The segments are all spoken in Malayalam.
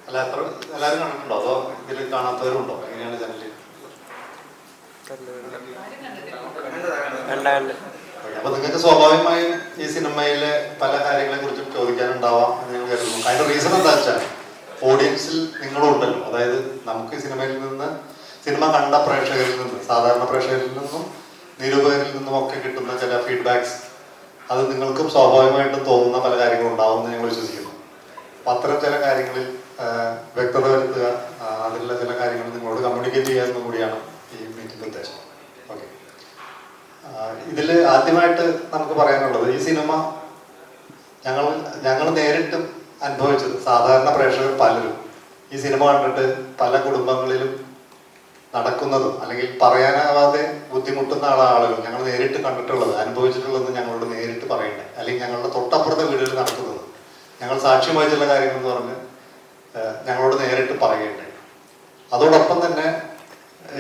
അല്ല എത്ര എല്ലാവരും കണ്ടിട്ടുണ്ടോ അതോ ഇതിൽ കാണാത്തവരുണ്ടോ? എങ്ങനെയാണ് ചാനലിൽ? അപ്പൊ നിങ്ങൾക്ക് സ്വാഭാവികമായും ഈ സിനിമയിലെ പല കാര്യങ്ങളെ കുറിച്ചും ചോദിക്കാനുണ്ടാവാം എന്ന് ഞാൻ കരുതുന്നു. അതിന്റെ റീസൺ എന്താ വെച്ചാൽ ഓഡിയൻസിൽ നിങ്ങളും ഉണ്ടല്ലോ. അതായത് നമുക്ക് ഈ സിനിമയിൽ നിന്ന് സിനിമ കണ്ട പ്രേക്ഷകരിൽ നിന്ന്, സാധാരണ പ്രേക്ഷകരിൽ നിന്നും നിരൂപകരിൽ നിന്നും ഒക്കെ കിട്ടുന്ന ചില ഫീഡ്ബാക്സ്, അത് നിങ്ങൾക്കും സ്വാഭാവികമായിട്ടും തോന്നുന്ന പല കാര്യങ്ങളും ഉണ്ടാവും എന്ന് ഞങ്ങൾ വിശ്വസിക്കുന്നു. അപ്പം അത്തരം ചില കാര്യങ്ങളിൽ വ്യക്തത വരുത്തുക, അതിലുള്ള ചില കാര്യങ്ങൾ നിങ്ങളോട് കമ്മ്യൂണിക്കേറ്റ് ചെയ്യുക എന്നും കൂടിയാണ് ഈ മീറ്റിംഗ് ഉദ്ദേശം. ഓക്കെ, ഇതിൽ ആദ്യമായിട്ട് നമുക്ക് പറയാനുള്ളത്, ഈ സിനിമ ഞങ്ങൾ നേരിട്ട് അനുഭവിച്ചത്, സാധാരണ പ്രേക്ഷകർ പലരും ഈ സിനിമ കണ്ടിട്ട് പല കുടുംബങ്ങളിലും നടക്കുന്നതും അല്ലെങ്കിൽ പറയാനാവാതെ ബുദ്ധിമുട്ടുന്ന ആളുകൾ ഞങ്ങൾ നേരിട്ട് കണ്ടിട്ടുള്ളത്, അനുഭവിച്ചിട്ടുള്ളത് ഞങ്ങളോട് നേരിട്ട് പറയണ്ടേ, അല്ലെങ്കിൽ ഞങ്ങളുടെ തൊട്ടപ്പുറത്തെ വീടുകളിൽ നടക്കുന്നത് ഞങ്ങൾ സാക്ഷ്യം വഹിച്ചുള്ള കാര്യങ്ങൾ എന്ന് പറഞ്ഞ് ഞങ്ങളോട് നേരിട്ട് പറയണ്ടേ. അതോടൊപ്പം തന്നെ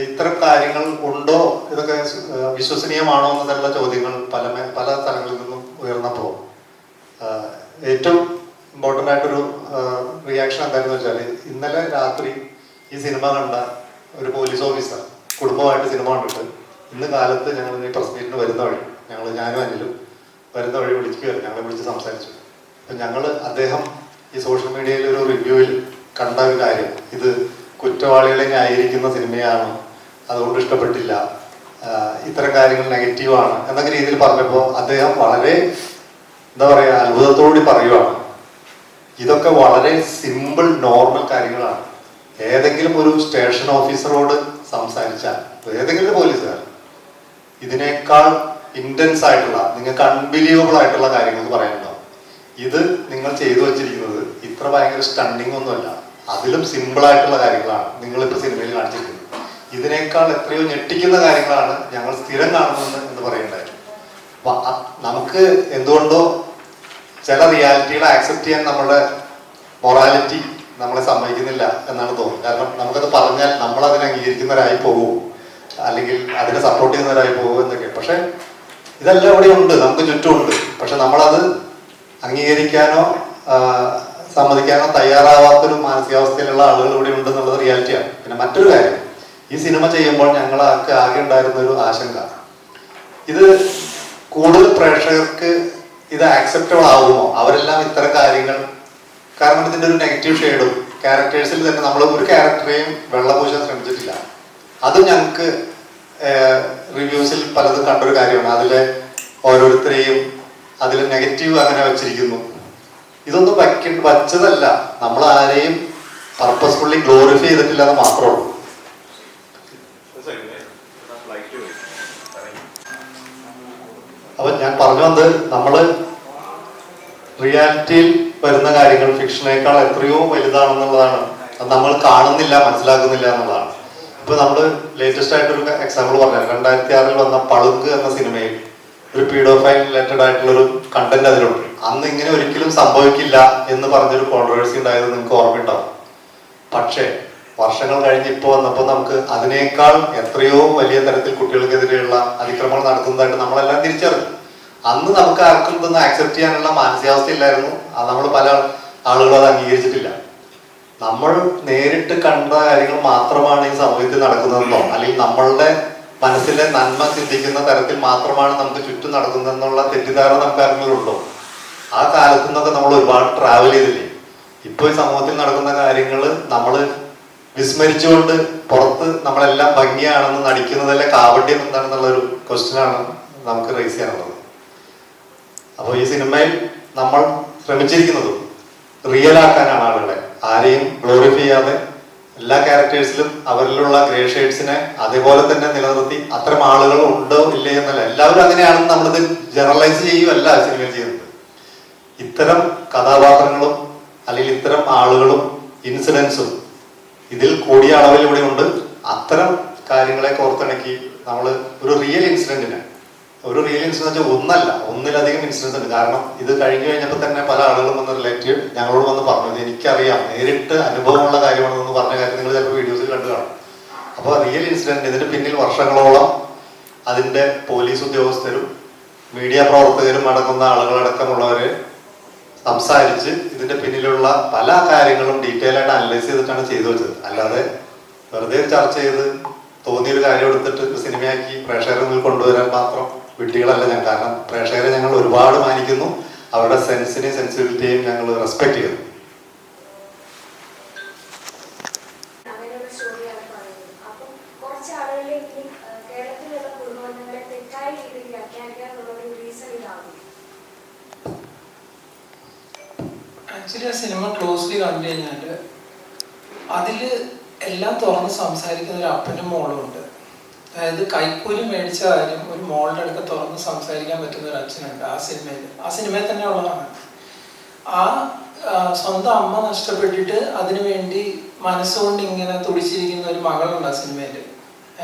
ഇത്തരം കാര്യങ്ങൾ ഉണ്ടോ, ഇതൊക്കെ വിശ്വസനീയമാണോ എന്നുള്ള ചോദ്യങ്ങൾ പല സ്ഥലങ്ങളിൽ നിന്നും ഉയർന്നപ്പോൾ ഏറ്റവും ഇമ്പോർട്ടൻ്റ് ആയിട്ടൊരു റിയാക്ഷൻ എന്താണെന്ന് വെച്ചാൽ, ഇന്നലെ രാത്രി ഈ സിനിമ കണ്ട ഒരു പോലീസ് ഓഫീസർ കുടുംബമായിട്ട് സിനിമ കണ്ടിട്ട് ഇന്ന് കാലത്ത് ഞങ്ങൾ ഈ പ്രസ് മീറ്റിന് വരുന്ന വഴി ഞാനും അനിലും വരുന്ന വഴി വിളിക്കുകയായിരുന്നു. ഞങ്ങളെ വിളിച്ച് സംസാരിച്ചു. അപ്പം അദ്ദേഹം ഈ സോഷ്യൽ മീഡിയയിൽ ഒരു റിവ്യൂവിൽ കണ്ട ഒരു കാര്യം, ഇത് കുറ്റവാളികളെ ന്യായീകരിക്കുന്ന സിനിമയാണ്, അതുകൊണ്ട് ഇഷ്ടപ്പെട്ടില്ല, ഇത്തരം കാര്യങ്ങൾ നെഗറ്റീവാണ് എന്നൊക്കെ രീതിയിൽ പറഞ്ഞപ്പോൾ അദ്ദേഹം വളരെ എന്താ പറയുക അത്ഭുതത്തോടുകൂടി പറയുവാണ്, ഇതൊക്കെ വളരെ സിമ്പിൾ നോർമൽ കാര്യങ്ങളാണ്. ഏതെങ്കിലും ഒരു സ്റ്റേഷൻ ഓഫീസറോട് സംസാരിച്ചാൽ, ഏതെങ്കിലും പോലീസുകാർ ഇതിനേക്കാൾ ഇന്റൻസ് ആയിട്ടുള്ള, നിങ്ങൾക്ക് അൺബിലീവബിൾ ആയിട്ടുള്ള കാര്യങ്ങൾ പറയാനുണ്ടാവും. ഇത് നിങ്ങൾ ചെയ്തു വച്ചിരിക്കുന്നത് ഇത്ര ഭയങ്കര സ്റ്റണ്ണിങ് ഒന്നുമല്ല, അതിലും സിമ്പിൾ ആയിട്ടുള്ള കാര്യങ്ങളാണ് നിങ്ങളിപ്പോൾ സിനിമയിൽ കാണിച്ചിരിക്കുന്നത്. ഇതിനേക്കാൾ എത്രയോ ഞെട്ടിക്കുന്ന കാര്യങ്ങളാണ് ഞങ്ങൾ സ്ഥിരം കാണുന്നത് എന്ന് പറയണ്ടായിരുന്നു. അപ്പൊ നമുക്ക് എന്തുകൊണ്ടോ ചില റിയാലിറ്റികളെ ആക്സെപ്റ്റ് ചെയ്യാൻ നമ്മുടെ മൊറാലിറ്റി നമ്മളെ സമ്മതിക്കുന്നില്ല എന്നാണ് തോന്നുന്നത്. കാരണം നമുക്കത് പറഞ്ഞാൽ നമ്മൾ അതിനെ അംഗീകരിക്കുന്നവരായി പോകുമോ, അല്ലെങ്കിൽ അതിനെ സപ്പോർട്ട് ചെയ്യുന്നവരായി പോകുമോ എന്നൊക്കെ. പക്ഷെ ഇതെല്ലാം ഇവിടെ ഉണ്ട്, നമുക്ക് ചുറ്റുമുണ്ട്. പക്ഷെ നമ്മളത് അംഗീകരിക്കാനോ സമ്മതിക്കാനോ തയ്യാറാവാത്തൊരു മാനസികാവസ്ഥയിലുള്ള ആളുകൾ ഇവിടെ ഉണ്ട് എന്നുള്ളത് റിയാലിറ്റിയാണ്. പിന്നെ മറ്റൊരു കാര്യം, ഈ സിനിമ ചെയ്യുമ്പോൾ ഞങ്ങൾക്ക് ആകെ ഉണ്ടായിരുന്ന ഒരു ആശങ്ക, ഇത് കൂടുതൽ പ്രേക്ഷകർക്ക് ഇത് ആക്സെപ്റ്റബിൾ ആവുമോ, അവരെല്ലാം ഇത്തരം കാര്യങ്ങൾ, കാരണം ഇതിൻ്റെ ഒരു നെഗറ്റീവ് ഷെയ്ഡും ക്യാരക്ടേഴ്സിൽ തന്നെ നമ്മൾ ഒരു ക്യാരക്ടറെയും വെള്ളപൂശാൻ ശ്രമിച്ചിട്ടില്ല. അതും ഞങ്ങൾക്ക് റിവ്യൂസിൽ പലതും കണ്ടൊരു കാര്യമാണ്. അതിലെ ഓരോരുത്തരെയും അതിൽ നെഗറ്റീവ് അങ്ങനെ വെച്ചിരിക്കുന്നു. ഇതൊന്നും വച്ചതല്ല, നമ്മൾ ആരെയും പർപ്പസ്ഫുള്ളി ഗ്ലോറിഫൈ ചെയ്തിട്ടില്ല എന്ന് മാത്രമേ ഉള്ളൂ. അപ്പൊ ഞാൻ പറഞ്ഞു വന്നത്, നമ്മള് റിയാലിറ്റിയിൽ വരുന്ന കാര്യങ്ങൾ ഫിക്ഷനേക്കാൾ എത്രയോ വലുതാണെന്നുള്ളതാണ്. അത് നമ്മൾ കാണുന്നില്ല, മനസ്സിലാക്കുന്നില്ല എന്നുള്ളതാണ്. ഇപ്പൊ നമ്മൾ ലേറ്റസ്റ്റ് ആയിട്ടൊരു എക്സാമ്പിൾ പറഞ്ഞാൽ, 2006 വന്ന പളുങ്ക് എന്ന സിനിമയിൽ ഒരു പീഡോഫൈൽ റിലേറ്റഡ് ആയിട്ടുള്ളൊരു കണ്ടന്റ് അതിലുണ്ട്. അന്ന് ഇങ്ങനെ ഒരിക്കലും സംഭവിക്കില്ല എന്ന് പറഞ്ഞൊരു കോൺട്രവേഴ്സി ഉണ്ടായത് നിങ്ങൾക്ക് ഓർമ്മയുണ്ടാവും. പക്ഷേ വർഷങ്ങൾ കഴിഞ്ഞ് ഇപ്പോൾ വന്നപ്പോൾ നമുക്ക് അതിനേക്കാൾ എത്രയോ വലിയ തരത്തിൽ കുട്ടികൾക്കെതിരെയുള്ള അതിക്രമങ്ങൾ നടക്കുന്നതായിട്ട് നമ്മളെല്ലാം തിരിച്ചറിഞ്ഞു. അന്ന് നമുക്ക് ആർക്കും ഇതൊന്നും ആക്സെപ്റ്റ് ചെയ്യാനുള്ള മാനസികാവസ്ഥ ഇല്ലായിരുന്നു. നമ്മൾ പല ആളുകളും അത് അംഗീകരിച്ചിട്ടില്ല. നമ്മൾ നേരിട്ട് കണ്ട കാര്യങ്ങൾ മാത്രമാണ് ഈ സമൂഹത്തിൽ നടക്കുന്നതെന്നോ, അല്ലെങ്കിൽ നമ്മളുടെ മനസ്സിലെ നന്മ ചിന്തിക്കുന്ന തരത്തിൽ മാത്രമാണ് നമുക്ക് ചുറ്റും നടക്കുന്നതെന്നുള്ള തെറ്റിദ്ധാരണ നമുക്ക് ആരെങ്കിലും ഉണ്ടോ? ആ കാലത്തു നിന്നൊക്കെ നമ്മൾ ഒരുപാട് ട്രാവൽ ചെയ്തില്ലേ. ഇപ്പൊ ഈ സമൂഹത്തിൽ നടക്കുന്ന കാര്യങ്ങൾ നമ്മൾ വിസ്മരിച്ചുകൊണ്ട് പുറത്ത് നമ്മളെല്ലാം ഭംഗിയാണെന്ന് നടിക്കുന്നതിലെ കാപട്യം എന്താണെന്നുള്ളൊരു ക്വസ്റ്റ്യനാണ് നമുക്ക് റേസ് ചെയ്യാനുള്ളത്. അപ്പോൾ ഈ സിനിമയിൽ നമ്മൾ ശ്രമിച്ചിരിക്കുന്നത് റിയൽ ആക്കാനാണ് ആളുകളെ, ആരെയും ഗ്ലോറിഫൈ ചെയ്യാതെ എല്ലാ ക്യാരക്ടേഴ്സിലും അവരിലുള്ള ഗ്രേ ഷെയ്ഡ്സിനെ അതേപോലെ തന്നെ നിലനിർത്തി, അത്തരം ആളുകൾ ഉണ്ടോ ഇല്ലേ എന്നല്ല, എല്ലാവരും അങ്ങനെയാണെന്ന് നമ്മളിത് ജനറലൈസ് ചെയ്യുകയല്ല സിനിമയിൽ ചെയ്യുന്നത്. ഇത്തരം കഥാപാത്രങ്ങളും അല്ലെങ്കിൽ ഇത്തരം ആളുകളും ഇൻസിഡൻസും ഇതിൽ കൂടിയ അളവിൽ ഇവിടെ ഉണ്ട്. അത്തരം കാര്യങ്ങളെ കോർത്തിണക്കി നമ്മൾ ഒരു റിയൽ ഇൻസിഡന്റ് വെച്ചാൽ ഒന്നല്ല, ഒന്നിലധികം ഇൻസിഡൻസ് ഉണ്ട്. കാരണം ഇത് കഴിഞ്ഞപ്പോൾ തന്നെ പല ആളുകളും വന്ന് റിലേറ്റീവ് ഞങ്ങളോട് വന്ന് പറഞ്ഞത്, എനിക്കറിയാം, നേരിട്ട് അനുഭവമുള്ള കാര്യമാണെന്ന് പറഞ്ഞ കാര്യം നിങ്ങൾ ചിലപ്പോൾ വീഡിയോസിൽ കണ്ടു കാണും. അപ്പോൾ റിയൽ ഇൻസിഡന്റ്, ഇതിന് പിന്നിൽ വർഷങ്ങളോളം അതിൻ്റെ പോലീസ് ഉദ്യോഗസ്ഥരും മീഡിയ പ്രവർത്തകരും അടങ്ങുന്ന ആളുകളടക്കമുള്ളവരെ സംസാരിച്ച് ഇതിന്റെ പിന്നിലുള്ള പല കാര്യങ്ങളും ഡീറ്റെയിൽ ആയിട്ട് അനലൈസ് ചെയ്തിട്ടാണ് ചെയ്തു വെച്ചത്. അല്ലാതെ വെറുതെ ചർച്ച ചെയ്ത് തോന്നിയൊരു കാര്യം എടുത്തിട്ട് സിനിമയാക്കി പ്രേക്ഷകരുടെ മുന്നിൽ കൊണ്ടുവരാൻ മാത്രം വിഡ്ഢികളല്ല ഞാൻ. കാരണം പ്രേക്ഷകരെ ഞങ്ങൾ ഒരുപാട് മാനിക്കുന്നു, അവരുടെ സെൻസിനെയും സെൻസിബിലിറ്റിയെയും ഞങ്ങൾ റെസ്പെക്ട് ചെയ്യുന്നു. ആക്ച്വലി ആ സിനിമ ക്ലോസ്ലി കണ്ടു കഴിഞ്ഞാൽ അതിൽ എല്ലാം തുറന്ന് സംസാരിക്കുന്ന ഒരു അപ്പനും മോളും ഉണ്ട്. അതായത് കൈക്കൂലി മേടിച്ച കാര്യം ഒരു മോളുടെ അടുത്ത് തുറന്ന് സംസാരിക്കാൻ പറ്റുന്ന ഒരു അച്ഛനുണ്ട് ആ സിനിമയിൽ തന്നെ ഉള്ളതാണ്. ആ സ്വന്തം അമ്മ നഷ്ടപ്പെട്ടിട്ട് അതിനു വേണ്ടി മനസ്സുകൊണ്ട് ഇങ്ങനെ തുടിച്ചിരിക്കുന്ന ഒരു മകളുണ്ട് ആ സിനിമയിൽ.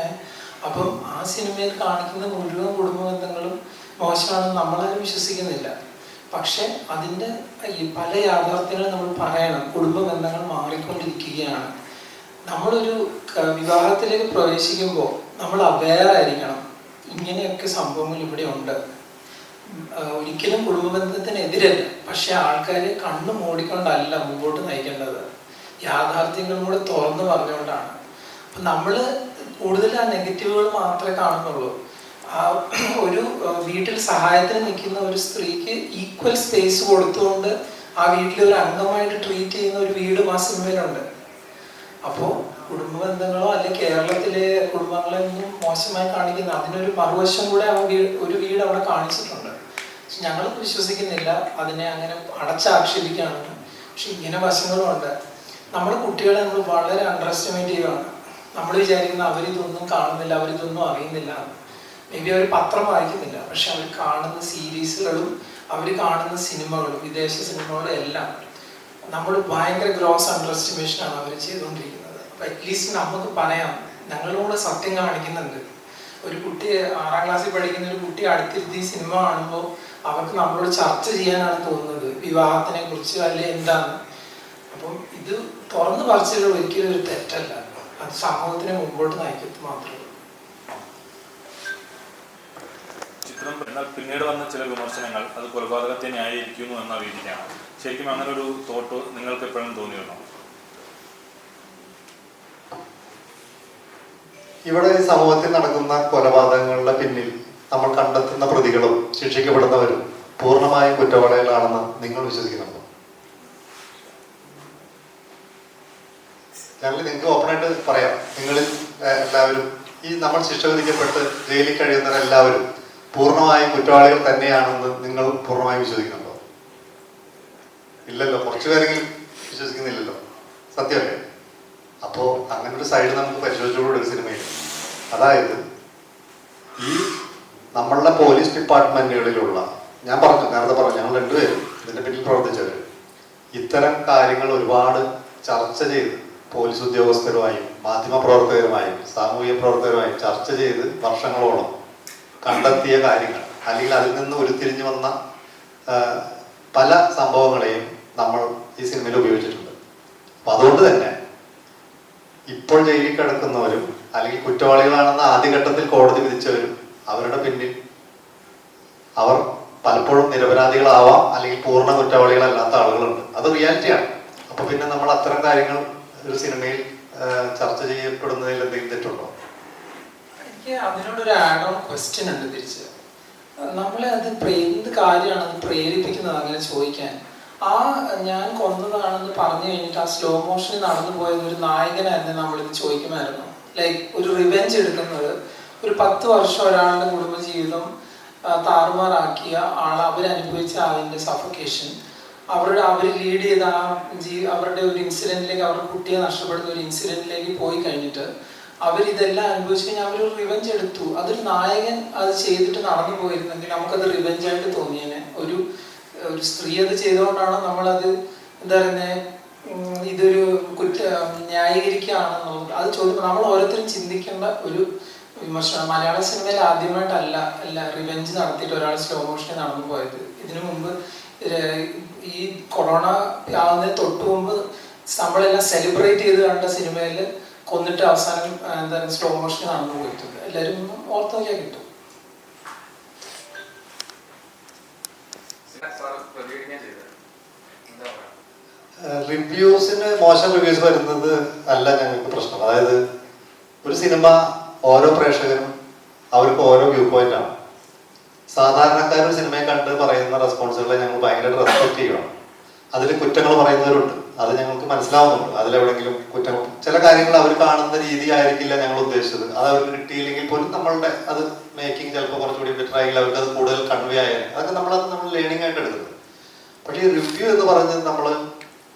അപ്പം ആ സിനിമയിൽ കാണിക്കുന്ന മുഴുവൻ കുടുംബ ബന്ധങ്ങളും മോശമാണെന്ന് നമ്മളാരും വിശ്വസിക്കുന്നില്ല. പക്ഷെ അതിൻ്റെ ഈ പല യാഥാർത്ഥ്യങ്ങളും നമ്മൾ പറയണം. കുടുംബ ബന്ധങ്ങൾ മാറിക്കൊണ്ടിരിക്കുകയാണ്. നമ്മളൊരു വിവാഹത്തിലേക്ക് പ്രവേശിക്കുമ്പോൾ നമ്മൾ അവെയർ ആയിരിക്കണം, ഇങ്ങനെയൊക്കെ സംഭവങ്ങൾ ഇവിടെ ഉണ്ട്. ഒരിക്കലും കുടുംബ ബന്ധത്തിനെതിരല്ല, പക്ഷെ ആൾക്കാരെ കണ്ണു മൂടിക്കൊണ്ടല്ല മുമ്പോട്ട് നയിക്കേണ്ടത്, യാഥാർത്ഥ്യങ്ങളും കൂടെ തുറന്നു പറഞ്ഞുകൊണ്ടാണ്. അപ്പം നമ്മൾ കൂടുതൽ ആ നെഗറ്റീവുകൾ മാത്രമേ കാണുന്നുള്ളൂ. ഒരു വീട്ടിൽ സഹായത്തിന് നിൽക്കുന്ന ഒരു സ്ത്രീക്ക് ഈക്വൽ സ്പേസ് കൊടുത്തുകൊണ്ട് ആ വീട്ടിൽ ഒരു അംഗമായിട്ട് ട്രീറ്റ് ചെയ്യുന്ന ഒരു വീടും ആ സിനിമയിലുണ്ട്. അപ്പോൾ കുടുംബ ബന്ധങ്ങളോ അല്ലെങ്കിൽ കേരളത്തിലെ കുടുംബങ്ങളെ ഒന്നും മോശമായി കാണിക്കുന്ന അതിനൊരു മറുവശം കൂടെ ഒരു വീട് അവിടെ കാണിച്ചിട്ടുണ്ട്. പക്ഷെ ഞങ്ങൾ വിശ്വസിക്കുന്നില്ല അതിനെ അങ്ങനെ അടച്ചാക്ഷേപിക്കുകയാണെന്ന്. പക്ഷെ ഇങ്ങനെ വശങ്ങളും ഉണ്ട്. നമ്മുടെ കുട്ടികളെ നമ്മൾ വളരെ അണ്ടർ എസ്റ്റിമേറ്റ് ചെയ്യുകയാണ്. നമ്മൾ വിചാരിക്കുന്ന അവരിതൊന്നും കാണുന്നില്ല, അവരിതൊന്നും അറിയുന്നില്ല. മേ ബി അവർ പത്രം വായിക്കുന്നില്ല, പക്ഷെ അവർ കാണുന്ന സീരീസുകളും അവർ കാണുന്ന സിനിമകളും വിദേശ സിനിമകളും എല്ലാം നമ്മൾ ഭയങ്കര ഗ്രോസ് അണ്ടർ എസ്റ്റിമേഷനാണ് അവർ ചെയ്തുകൊണ്ടിരിക്കുന്നത്. അപ്പോൾ അറ്റ്ലീസ്റ്റ് നമുക്ക് പറയാം, ഞങ്ങളോട് സത്യം കാണിക്കുന്നുണ്ട്. ഒരു കുട്ടി 6ാം ക്ലാസ്സിൽ പഠിക്കുന്ന ഒരു കുട്ടി അടുത്തിരുത്തി സിനിമ കാണുമ്പോൾ അവർക്ക് നമ്മളോട് ചർച്ച ചെയ്യാനാണ് തോന്നുന്നത്, വിവാഹത്തിനെ കുറിച്ച് അല്ലെ എന്താണ്. അപ്പം ഇത് തുറന്നു പറച്ചിൽ ഒരിക്കലും ഒരു തെറ്റല്ല, അത് സമൂഹത്തിനെ മുമ്പോട്ട് നയിക്കത്ത് മാത്രമേ. ചിത്രം എന്നാൽ പിന്നീട് വന്ന ചില വിമർശനങ്ങൾ അത് കൊലപാതകത്തെ ന്യായീകരിക്കുന്നു എന്ന രീതിക്കാണ്. ശരിക്കും അങ്ങനെ ഒരു തോട്ട് നിങ്ങൾക്ക് എപ്പോഴും തോന്നിയിരുന്നോ? ഇവിടെ സമൂഹത്തിൽ നടക്കുന്ന കൊലപാതകങ്ങളുടെ പിന്നിൽ നമ്മൾ കണ്ടെത്തുന്ന പ്രതികളും ശിക്ഷിക്കപ്പെടുന്നവരും പൂർണ്ണമായും കുറ്റവാളികളാണെന്ന് നിങ്ങൾ വിശ്വസിക്കുന്നുണ്ടോ? ഞങ്ങൾ നിങ്ങൾക്ക് ഓപ്പണായിട്ട് പറയാം, നിങ്ങളിൽ എല്ലാവരും ഈ നമ്മൾ ശിക്ഷ വിധിക്കപ്പെട്ട് ജയിലിൽ കഴിയുന്നവരെല്ലാവരും പൂർണ്ണമായും കുറ്റവാളികൾ തന്നെയാണെന്ന് നിങ്ങൾ പൂർണ്ണമായും വിശ്വസിക്കുന്നുണ്ടോ? ഇല്ലല്ലോ, കുറച്ചു പേരെങ്കിലും വിശ്വസിക്കുന്നില്ലല്ലോ, സത്യമല്ലേ? അപ്പോൾ അങ്ങനെ ഒരു സൈഡ് നമുക്ക് പരിശോധിച്ചുകൂടെ ഒരു സിനിമയിൽ. അതായത് ഈ നമ്മളുടെ പോലീസ് ഡിപ്പാർട്ട്മെന്റുകളിലുള്ള, ഞാൻ നേരത്തെ പറഞ്ഞു, ഞങ്ങൾ രണ്ടുപേരും ഇതിന്റെ പിന്നിൽ പ്രവർത്തിച്ചവർ, ഇത്തരം കാര്യങ്ങൾ ഒരുപാട് ചർച്ച ചെയ്ത് പോലീസ് ഉദ്യോഗസ്ഥരുമായും മാധ്യമപ്രവർത്തകരുമായും സാമൂഹിക പ്രവർത്തകരുമായും ചർച്ച ചെയ്ത് വർഷങ്ങളോളം കണ്ടെത്തിയ കാര്യങ്ങൾ, അല്ലെങ്കിൽ അതിൽ നിന്ന് ഉരുത്തിരിഞ്ഞു വന്ന പല സംഭവങ്ങളെയും നമ്മൾ ഈ സിനിമയിൽ ഉപയോഗിച്ചിട്ടുണ്ട്. അപ്പൊ അതുകൊണ്ട് തന്നെ ഇപ്പോൾ ജയിലിൽ കിടക്കുന്നവരും അല്ലെങ്കിൽ കുറ്റവാളികളാണെന്ന് ആദ്യഘട്ടത്തിൽ കോടതി വിധിച്ചവരും അവരുടെ പിന്നിൽ അവർ പലപ്പോഴും നിരപരാധികളാവാം, അല്ലെങ്കിൽ പൂർണ്ണ കുറ്റവാളികളല്ലാത്ത ആളുകളുണ്ട്. അത് റിയാലിറ്റിയാണ്. അപ്പൊ പിന്നെ നമ്മൾ അത്തരം കാര്യങ്ങൾ ഒരു സിനിമയിൽ ചർച്ച ചെയ്യപ്പെടുന്നതിൽ എന്തെങ്കിലും തെറ്റുണ്ടോ? എനിക്ക് അതിനോടൊരു ആഡ് ഓൺ ക്വസ്റ്റ്യൻ ഉണ്ട് തിരിച്ച്. നമ്മളെ അത് എന്ത് കാര്യമാണ് അത് പ്രേരിപ്പിക്കുന്നത് അങ്ങനെ ചോദിക്കാൻ? ഞാൻ കൊന്നതാണെന്ന് പറഞ്ഞു കഴിഞ്ഞിട്ട് ആ സ്ലോ മോഷനിൽ നടന്നു പോയത് ഒരു നായകനായിരുന്നു നമ്മളിത് ചോദിക്കുമായിരുന്നു. ലൈക്ക് ഒരു റിവെഞ്ച് എടുക്കുന്നത്, ഒരു 10 വർഷം ഒരാളുടെ കുടുംബജീവിതം താറുമാറാക്കിയ അവരനുഭവിച്ച അതിൻ്റെ സഫക്കേഷൻ, അവർ ലീഡ് ചെയ്ത അവരുടെ ഒരു ഇൻസിഡൻറ്റിലേക്ക്, അവരുടെ കുട്ടിയെ നഷ്ടപ്പെടുന്ന ഒരു ഇൻസിഡൻറ്റിലേക്ക് പോയി കഴിഞ്ഞിട്ട് അവരിതെല്ലാം അനുഭവിച്ചു കഴിഞ്ഞാൽ അവരൊരു റിവെഞ്ച് എടുത്തു. അതൊരു നായകൻ അത് ചെയ്തിട്ട് നടന്നു പോയിരുന്നെങ്കിൽ നമുക്കത് റിവെഞ്ചായിട്ട് തോന്നിയേനെ. ഒരു സ്ത്രീ അത് ചെയ്തുകൊണ്ടാണ് നമ്മളത് എന്താ പറയുന്നത്, ഇതൊരു ന്യായീകരിക്കുകയാണെന്നുള്ളത്. അത് ചോദിക്കുമ്പോൾ നമ്മൾ ഓരോരുത്തരും ചിന്തിക്കേണ്ട ഒരു വിമർശനം. മലയാള സിനിമയിൽ ആദ്യമായിട്ടല്ല റിവെഞ്ച് നടത്തിയിട്ട് ഒരാൾ സ്ലോ മോഷനിൽ നടന്നു പോയത്. ഇതിനു മുമ്പ് ഈ കൊറോണ ആവുന്നതിന് തൊട്ട് മുമ്പ് നമ്മളെല്ലാം സെലിബ്രേറ്റ് ചെയ്ത് കണ്ട സിനിമയിൽ കൊന്നിട്ട് അവസാനം എന്താ സ്ലോ മോഷനിൽ നടന്നു പോയിട്ടുണ്ട്. എല്ലാവരും ഓർത്ത് നോക്കിയാൽ കിട്ടും. റിവ്യൂസിന് മോശം റിവ്യൂസ് വരുന്നത് അല്ല ഞങ്ങൾക്ക് പ്രശ്നം. അതായത് ഒരു സിനിമ ഓരോ പ്രേക്ഷകരും അവർക്ക് ഓരോ വ്യൂ പോയിന്റ് ആണ്. സാധാരണക്കാർ ഒരു സിനിമയെ കണ്ട് പറയുന്ന റെസ്പോൺസുകളെ ഞങ്ങൾ ഭയങ്കരമായിട്ട് റെസ്പെക്ട് ചെയ്യണം. അതിൽ കുറ്റങ്ങൾ പറയുന്നവരുണ്ട്, അത് ഞങ്ങൾക്ക് മനസ്സിലാവുന്നുണ്ട്. അതിലെവിടെയെങ്കിലും കുറ്റം, ചില കാര്യങ്ങൾ അവർ കാണുന്ന രീതി ആയിരിക്കില്ല ഞങ്ങൾ ഉദ്ദേശിച്ചത്. അത് അവർക്ക് കിട്ടിയില്ലെങ്കിൽ പോലും നമ്മളുടെ അത് മേക്കിംഗ് ചിലപ്പോൾ കുറച്ചുകൂടി ബെറ്റർ ആയെങ്കിൽ അവർക്ക് അത് കൂടുതൽ കൺവേ ആയാലും അതൊക്കെ നമ്മൾ ലേണിംഗ് ആയിട്ട് എടുക്കുന്നത്. പക്ഷേ ഈ റിവ്യൂ എന്ന് പറഞ്ഞത് നമ്മൾ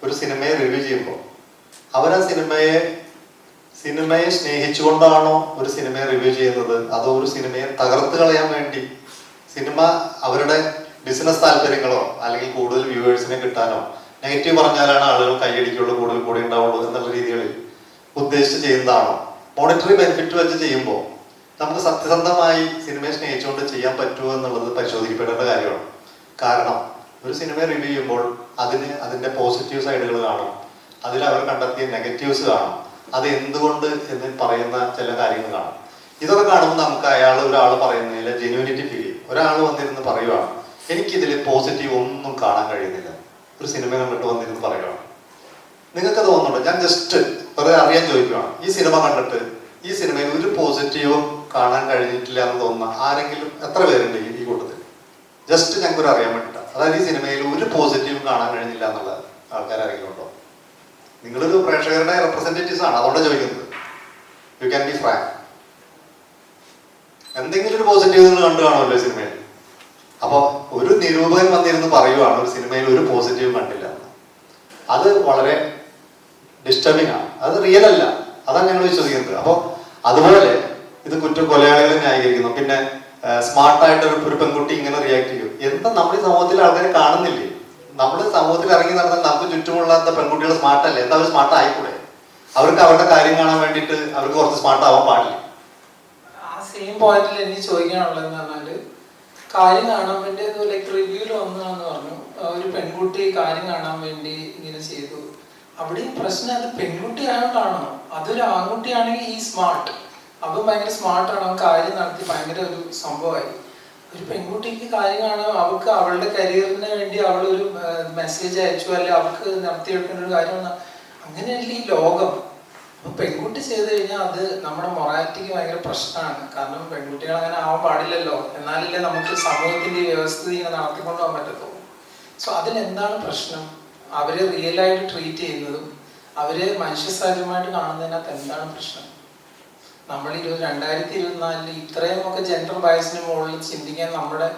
ഒരു സിനിമയെ റിവ്യൂ ചെയ്യുമ്പോൾ അവർ ആ സിനിമയെ സ്നേഹിച്ചുകൊണ്ടാണോ ഒരു സിനിമയെ റിവ്യൂ ചെയ്യുന്നത്, അതോ ഒരു സിനിമയെ തകർത്ത് കളയാൻ വേണ്ടി സിനിമ അവരുടെ ബിസിനസ് താല്പര്യങ്ങളോ അല്ലെങ്കിൽ കൂടുതൽ വ്യൂവേഴ്സിനെ കിട്ടാനോ നെഗറ്റീവ് പറഞ്ഞാലാണ് ആളുകൾ കൈയടിക്കുള്ളൂ, കൂടുതൽ കൂടി ഉണ്ടാവുള്ളൂ എന്നുള്ള രീതികളിൽ ഉദ്ദേശിച്ച് ചെയ്യുന്നതാണോ? മോണിറ്ററി ബെനിഫിറ്റ് വെച്ച് ചെയ്യുമ്പോൾ നമുക്ക് സത്യസന്ധമായി സിനിമയെ സ്നേഹിച്ചുകൊണ്ട് ചെയ്യാൻ പറ്റുമോ എന്നുള്ളത് പരിശോധിക്കപ്പെടേണ്ട കാര്യമാണ്. കാരണം ഒരു സിനിമയെ റിവ്യൂ ചെയ്യുമ്പോൾ അതിൻ്റെ പോസിറ്റീവ് സൈഡുകൾ കാണും, അതിൽ അവർ കണ്ടെത്തിയ നെഗറ്റീവ്സ് കാണും, അത് എന്തുകൊണ്ട് എന്ന് പറയുന്ന ചില കാര്യങ്ങൾ കാണും. ഇതൊക്കെ കാണുമ്പോൾ നമുക്ക് ഒരാൾ പറയുന്നതിൽ ജെന്യൂനിറ്റി ഫീൽ ചെയ്യും. ഒരാൾ വന്നിരുന്ന് പറയുവാണ് എനിക്കിതിൽ പോസിറ്റീവ് ഒന്നും കാണാൻ കഴിയുന്നില്ല, ഒരു സിനിമ കണ്ടിട്ട് വന്നിരുന്ന് പറയുവാണ്. നിങ്ങൾക്ക് തോന്നുന്നുണ്ടോ? ഞാൻ ജസ്റ്റ് വെറുതെ അറിയാൻ ചോദിക്കുകയാണ്, ഈ സിനിമ കണ്ടിട്ട് ഈ സിനിമയിൽ ഒരു പോസിറ്റീവും കാണാൻ കഴിഞ്ഞിട്ടില്ല എന്ന് തോന്നുന്ന ആരെങ്കിലും എത്ര പേരുണ്ട് ഈ കൂട്ടത്തിൽ? ജസ്റ്റ് ഞങ്ങൾക്കൊരു അറിയാൻ വേണ്ടിയിട്ടാണ്. അതായത് ഈ സിനിമയിൽ ഒരു പോസിറ്റീവും കാണാൻ കഴിഞ്ഞില്ല എന്നുള്ള ആൾക്കാരെങ്കിലും ഉണ്ടോ? നിങ്ങളൊരു പ്രേക്ഷകരുടെ റെപ്രസെന്റേറ്റീവ്സ് ആണ്, അതുകൊണ്ട് ചോദിക്കുന്നത്. You can be frank. എന്തെങ്കിലും ഒരു പോസിറ്റീവ് നിങ്ങൾ കണ്ടു കാണുമല്ലോ സിനിമയിൽ. അപ്പോൾ ഒരു നിരൂപകൻ വന്നിരുന്ന് പറയുവാണ് ഒരു സിനിമയിൽ ഒരു പോസിറ്റീവ് കണ്ടില്ല എന്ന്. അത് വളരെ ഡിസ്റ്റർബിംഗ് ആണ്, അത് റിയൽ അല്ല. അതാണ് ഞങ്ങൾ വിശ്വസിക്കുന്നത്. അപ്പോൾ അതുപോലെ ഇത് കൊലയാളികളെ ന്യായീകരിക്കുന്നു. പിന്നെ സ്മാർട്ടായിട്ട് ഒരു പെൺകുട്ടി ഇങ്ങനെ റിയാക്ട് ചെയ്യും. എന്താ നമ്മൾ ഈ സമൂഹത്തിൽ ആൾക്കാരെ കാണുന്നില്ലേ? നമ്മൾ സമൂഹത്തിൽ ഇറങ്ങി നടന്നാൽ നമുക്ക് ചുറ്റുമുള്ള പെൺകുട്ടികൾ സ്മാർട്ടല്ലേ? എന്താ അവർ സ്മാർട്ട് ആയിക്കൂടെ? അവർക്ക് അവരുടെ കാര്യം കാണാൻ വേണ്ടിയിട്ട് അവർക്ക് കുറച്ച് സ്മാർട്ട് ആവാൻ പാടില്ല. ആ സെയിം പോയിന്റിൽ എനിക്ക് ചോദിക്കാനുള്ളതെന്ന് പറഞ്ഞാല്, കാര്യം കാണാൻ വേണ്ടി ലൈക്ക് റിവ്യൂല് വന്നതാന്ന് പറഞ്ഞു, ഒരു പെൺകുട്ടി കാര്യം കാണാൻ വേണ്ടി ഇങ്ങനെ ചെയ്തു. അവിടെയും പ്രശ്നം അത് പെൺകുട്ടി ആയതുകൊണ്ടാണോ? അതൊരു ആൺകുട്ടിയാണെങ്കിൽ ഈ സ്മാർട്ട്, അവൻ ഭയങ്കര സ്മാർട്ടാണ്, അവൻ കാര്യം നടത്തി ഭയങ്കര ഒരു സംഭവമായി. ഒരു പെൺകുട്ടിക്ക് കാര്യം കാണാൻ അവൾക്ക് അവളുടെ കരിയറിന് വേണ്ടി അവളൊരു മെസ്സേജ് അയച്ചു, അല്ലെങ്കിൽ അവൾക്ക് നടത്തിയെടുക്കേണ്ട ഒരു കാര്യമാണ്. അങ്ങനെയല്ല ഈ ലോകം. അപ്പൊ പെൺകുട്ടി ചെയ്ത് കഴിഞ്ഞാൽ അത് നമ്മുടെ മൊറാലിറ്റിക്ക് ഭയങ്കര പ്രശ്നമാണ്. കാരണം പെൺകുട്ടികൾ അങ്ങനെ ആവാൻ പാടില്ലല്ലോ, എന്നാലല്ലേ നമുക്ക് സമൂഹത്തിന്റെ വ്യവസ്ഥിതി ഇങ്ങനെ നടത്തിക്കൊണ്ടു പോകാൻ പറ്റത്തുള്ളൂ. സോ അതിലെന്താണ് പ്രശ്നം? അവരെ റിയലായിട്ട് ട്രീറ്റ് ചെയ്യുന്നതും അവരെ മനുഷ്യ സഹജമായിട്ട് കാണുന്നതിനകത്ത് എന്താണ് പ്രശ്നം? നമ്മൾ 2024 ഇത്രയും ഒക്കെ ജെൻഡർ ബയസിന് മുകളിൽ ചിന്തിക്കാൻ നമ്മുടെ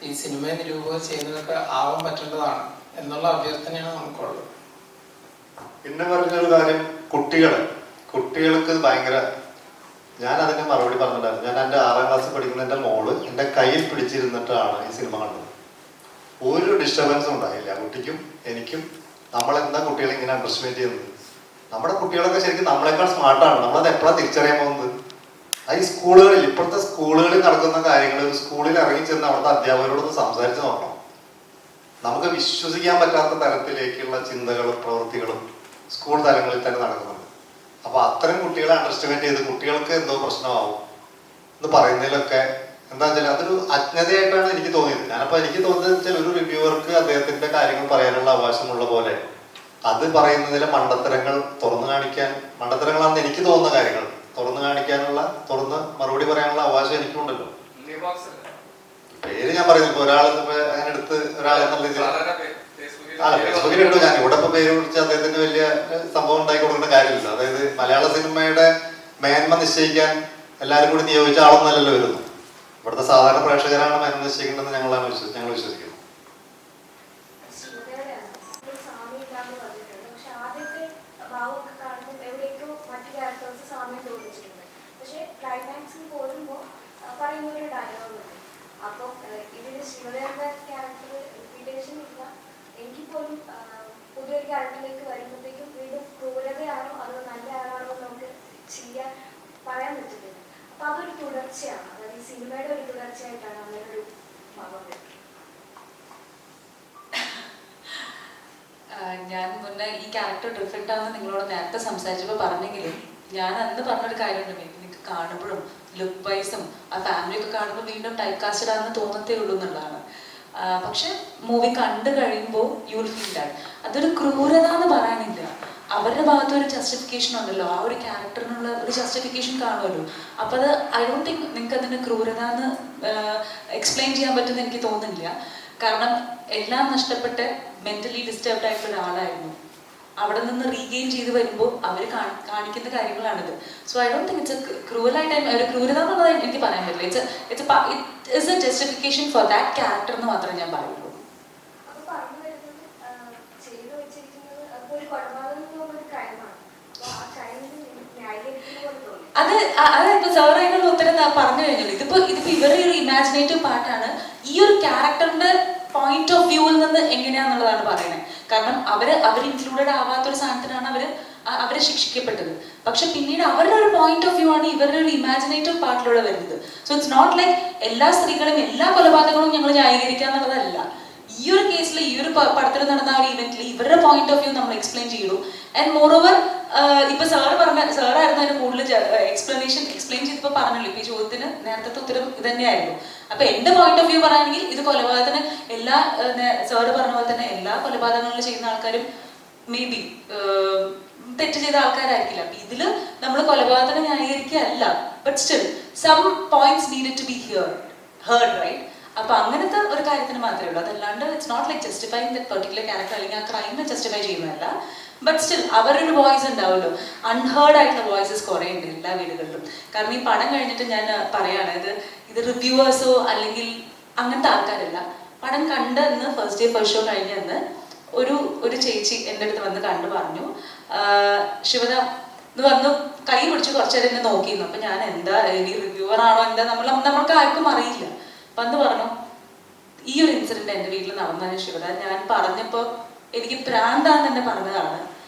ഈ സിനിമയെ നിരൂപകർ ചെയ്യുന്നതൊക്കെ ആവാൻ പറ്റേണ്ടതാണ് എന്നുള്ള അഭ്യർത്ഥനയാണ് നമുക്കുള്ളത്. പിന്നെ പറഞ്ഞൊരു കാര്യം, കുട്ടികൾക്ക് ഭയങ്കര, ഞാൻ അതിന് മറുപടി പറഞ്ഞിട്ടുണ്ടായിരുന്നു. ഞാൻ എൻ്റെ 6ാം ക്ലാസ്സിൽ പഠിക്കുന്ന എൻ്റെ മോള് എൻ്റെ കയ്യിൽ പിടിച്ചിരുന്നിട്ടാണ് ഈ സിനിമ കണ്ടത്. ഒരു ഡിസ്റ്റർബൻസും ഉണ്ടായില്ല കുട്ടിക്കും എനിക്കും. നമ്മളെന്താ കുട്ടികളെ ഇങ്ങനെ അണ്ടർസ്റ്റിമേറ്റ് ചെയ്യുന്നത്? നമ്മുടെ കുട്ടികളൊക്കെ ശരിക്കും നമ്മളെക്കാൾ സ്മാർട്ടാണ്. നമ്മളത് എപ്പോഴാണ് തിരിച്ചറിയാൻ പോകുന്നത്? ഈ സ്കൂളുകളിൽ, ഇപ്പോഴത്തെ സ്കൂളുകളിൽ നടക്കുന്ന കാര്യങ്ങൾ സ്കൂളിൽ ഇറങ്ങിച്ചെന്ന് അവിടുത്തെ അധ്യാപകരോടൊന്ന് സംസാരിച്ച് നോക്കണം. നമുക്ക് വിശ്വസിക്കാൻ പറ്റാത്ത തരത്തിലേക്കുള്ള ചിന്തകളും പ്രവൃത്തികളും സ്കൂൾ തലങ്ങളിൽ തന്നെ നടക്കുന്നുണ്ട്. അപ്പൊ അത്തരം കുട്ടികളെ അണ്ടർസ്റ്റിമേറ്റ് ചെയ്ത് കുട്ടികൾക്ക് എന്തോ പ്രശ്നമാവും എന്ന് പറയുന്നതിലൊക്കെ എന്താ വെച്ചാൽ അതൊരു അജ്ഞതയായിട്ടാണ് എനിക്ക് തോന്നിയത്. ഞാനപ്പോൾ എനിക്ക് തോന്നുന്നത് വെച്ചാൽ ഒരു റിവ്യൂവർക്ക് അദ്ദേഹത്തിന്റെ കാര്യങ്ങൾ പറയാനുള്ള അവകാശമുള്ള പോലെ അത് പറയുന്നതിലെ മണ്ടത്തരങ്ങൾ തുറന്നു കാണിക്കാൻ, മണ്ടത്തരങ്ങളാണെന്ന് എനിക്ക് തോന്നുന്ന കാര്യങ്ങൾ തുറന്ന് മറുപടി പറയാനുള്ള അവകാശം എനിക്കുണ്ടല്ലോ. പേര് ഞാൻ പറയുന്നു. ഇപ്പൊ ഒരാൾ അങ്ങനെ എടുത്ത് ഒരാളെന്നുള്ള ഫേസ്ബുക്കിൽ ഇട്ടു. ഞാൻ ഇവിടെ ഇപ്പൊ പേര് വിളിച്ച് അദ്ദേഹത്തിന് വലിയ സംഭവം ഉണ്ടാക്കി കൊടുക്കേണ്ട കാര്യമില്ല. അതായത് മലയാള സിനിമയുടെ മേന്മ നിശ്ചയിക്കാൻ എല്ലാവരും കൂടി നിയോഗിച്ച ആളൊന്നല്ലല്ലോ വരുന്നു. ഇവിടുത്തെ സാധാരണ പ്രേക്ഷകരാണ് മേന്മ നിശ്ചയിക്കേണ്ടതെന്ന് ഞങ്ങൾ വിശ്വസിക്കുന്നു. പറയുന്നൊരു ഡയലോഗ് ഉണ്ട്. അപ്പം ഇതിൽ ശിവദേവന്റെ ക്യാരക്ടർ റിപ്പീറ്റേഷൻ ഇല്ല എങ്കിൽ പോലും പുതിയൊരു ക്യാരക്ടറിലേക്ക് വരുമ്പോഴത്തേക്കും വീണ്ടും ക്രൂരതയാണോ അതോ നല്ല ആളാണോ നമുക്ക് പറയാൻ പറ്റുന്നില്ല. അപ്പൊ അതൊരു തുടർച്ചയാണ്, അതായത് ഈ സിനിമയുടെ ഒരു തുടർച്ചയായിട്ടാണ് അങ്ങനെ ഒരു ഭാവം. ഞാൻ മുന്നേ ഈ ക്യാരക്ടർ ഡിഫറെൻ്റ് ആണെന്ന് നിങ്ങളോട് നേരത്തെ സംസാരിച്ചപ്പോൾ പറഞ്ഞെങ്കിലും ഞാൻ അന്ന് പറഞ്ഞൊരു കാര്യമുണ്ട്, നിങ്ങൾക്ക് കാണുമ്പോഴും ലുക്ക് വൈസും ആ ഫാമിലിയൊക്കെ കാണുമ്പോൾ വീണ്ടും ടൈപ്പ് കാസ്റ്റഡ് ആണെന്ന് തോന്നത്തേ ഉള്ളൂ എന്നുള്ളതാണ്. പക്ഷെ മൂവി കണ്ടു കഴിയുമ്പോൾ യു വിൽ ഫീൽ ദാറ്റ് അതൊരു ക്രൂരത എന്ന് പറയാനില്ല. അവരുടെ ഭാഗത്ത് ഒരു ജസ്റ്റിഫിക്കേഷൻ ഉണ്ടല്ലോ, ആ ഒരു ക്യാരക്ടറിനുള്ള ഒരു ജസ്റ്റിഫിക്കേഷൻ കാണുമല്ലോ. അപ്പോൾ അത് ഐ ഡോണ്ട് തിങ്ക് നിങ്ങൾക്ക് അതിന് ക്രൂരത എന്ന് എക്സ്പ്ലെയിൻ ചെയ്യാൻ പറ്റുമെന്ന് എനിക്ക് തോന്നുന്നില്ല. കാരണം എല്ലാം നഷ്ടപ്പെട്ട് മെന്റലി ഡിസ്റ്റർബ്ഡ് ആയിട്ടുള്ള ഒരാളായിരുന്നു. അവിടെ നിന്ന് റീഗെയിൻ ചെയ്ത് വരുമ്പോൾ അവർ കാണിക്കുന്ന കാര്യങ്ങളാണിത്. So I don't think it's ക്രൂവലായിട്ട് ഒരു ക്രൂരത എന്നുള്ളത് എനിക്ക് പറയാൻ പറ്റില്ല. It is a justification for that character എന്ന് മാത്രമേ ഞാൻ പറയുള്ളൂ. അതിപ്പോ സാർ അതിനുള്ള ഉത്തരം പറഞ്ഞു കഴിഞ്ഞു. ഇതിപ്പോ ഇവരുടെ ഒരു ഇമാജിനേറ്റീവ് പാർട്ടാണ്. ഈ ഒരു ക്യാരക്ടറിന്റെ പോയിന്റ് ഓഫ് വ്യൂവിൽ നിന്ന് എങ്ങനെയാന്നുള്ളതാണ് പറയുന്നത്. കാരണം അവർ ഇൻക്ലൂഡഡ് ആവാത്തൊരു സാധനത്തിനാണ് അവരെ ശിക്ഷിക്കപ്പെട്ടത്. പക്ഷെ പിന്നീട് അവരുടെ ഒരു പോയിന്റ് ഓഫ് വ്യൂ ആണ് ഇവരുടെ ഒരു ഇമാജിനേറ്റീവ് പാർട്ടിലൂടെ വരുന്നത്. സോ ഇറ്റ്സ് നോട്ട് ലൈക്ക് എല്ലാ സ്ത്രീകളും എല്ലാ കൊലപാതകങ്ങളും ഞങ്ങൾ ന്യായീകരിക്കുക എന്നുള്ളതല്ല. ഈ ഒരു കേസിൽ ഈ ഒരു പടത്തിൽ നടന്ന ഒരു ഇവന്റിൽ ഇവരുടെ പോയിന്റ് ഓഫ് വ്യൂ നമ്മൾ എക്സ്പ്ലെയിൻ ചെയ്തു. ആൻഡ് മോർ ഓവർ ഇപ്പൊ സാറായിരുന്നു അതിന് കൂടുതൽ എക്സ്പ്ലെയിൻ ചെയ്തപ്പോൾ പറഞ്ഞല്ലോ. ഇപ്പൊ ഈ ചോദ്യത്തിന് നേരത്തെ ഉത്തരം ഇത് തന്നെയായിരുന്നു. അപ്പൊ എന്റെ പോയിന്റ് ഓഫ് വ്യൂ പറയുകയാണെങ്കിൽ ഇത് കൊലപാതകത്തിന് എല്ലാ സാറ് പറഞ്ഞ പോലെ തന്നെ എല്ലാ കൊലപാതകങ്ങളും ചെയ്യുന്ന ആൾക്കാരും മേ ബി തെറ്റ് ചെയ്ത ആൾക്കാരായിരിക്കില്ല. അപ്പൊ ഇതില് നമ്മൾ കൊലപാതകം ന്യായീകരിക്കുകയല്ല. But still some points needed to be heard right. അപ്പൊ അങ്ങനത്തെ ഒരു കാര്യത്തിന് മാത്രമേ ഉള്ളൂ. അതല്ലാണ്ട് it's not like justifying that particular character അല്ലെങ്കിൽ ആ ക്രൈമിനെ ജസ്റ്റിഫൈ ചെയ്യുന്നതല്ല. ബട്ട് സ്റ്റിൽ അവരൊരു വോയിസ് ഉണ്ടാവുമല്ലോ. അൺഹേർഡ് ആയിട്ടുള്ള വോയിസസ് കുറേ ഉണ്ട് എല്ലാ വീടുകളിലും. കാരണം ഈ പടം കഴിഞ്ഞിട്ട് ഞാൻ പറയാണ്, ഇത് റിവ്യൂവേഴ്സോ അല്ലെങ്കിൽ അങ്ങനത്തെ ആൾക്കാരല്ല. പടം കണ്ടെന്ന് ഫസ്റ്റ് ഡേ ഫസ്റ്റ് ഷോ കഴിഞ്ഞെന്ന് ഒരു ചേച്ചി എൻ്റെ അടുത്ത് വന്ന് കണ്ടു പറഞ്ഞു, ശിവദ എന്ന് വന്ന് കൈ പിടിച്ച് കുറച്ചേരം എന്നെ നോക്കിയിരുന്നു. അപ്പൊ ഞാൻ എന്താ ഇനി റിവ്യൂവർ ആണോ എന്താ നമ്മൾക്ക് ആർക്കും അറിയില്ല. വന്ന് പറഞ്ഞു, ഈ ഒരു ഇൻസിഡന്റ് എൻ്റെ വീട്ടിൽ നടന്നതിന് ശിവദ ഞാൻ പറഞ്ഞപ്പോൾ എനിക്ക് പ്രാന്താന്ന് തന്നെ പറഞ്ഞതാണ്.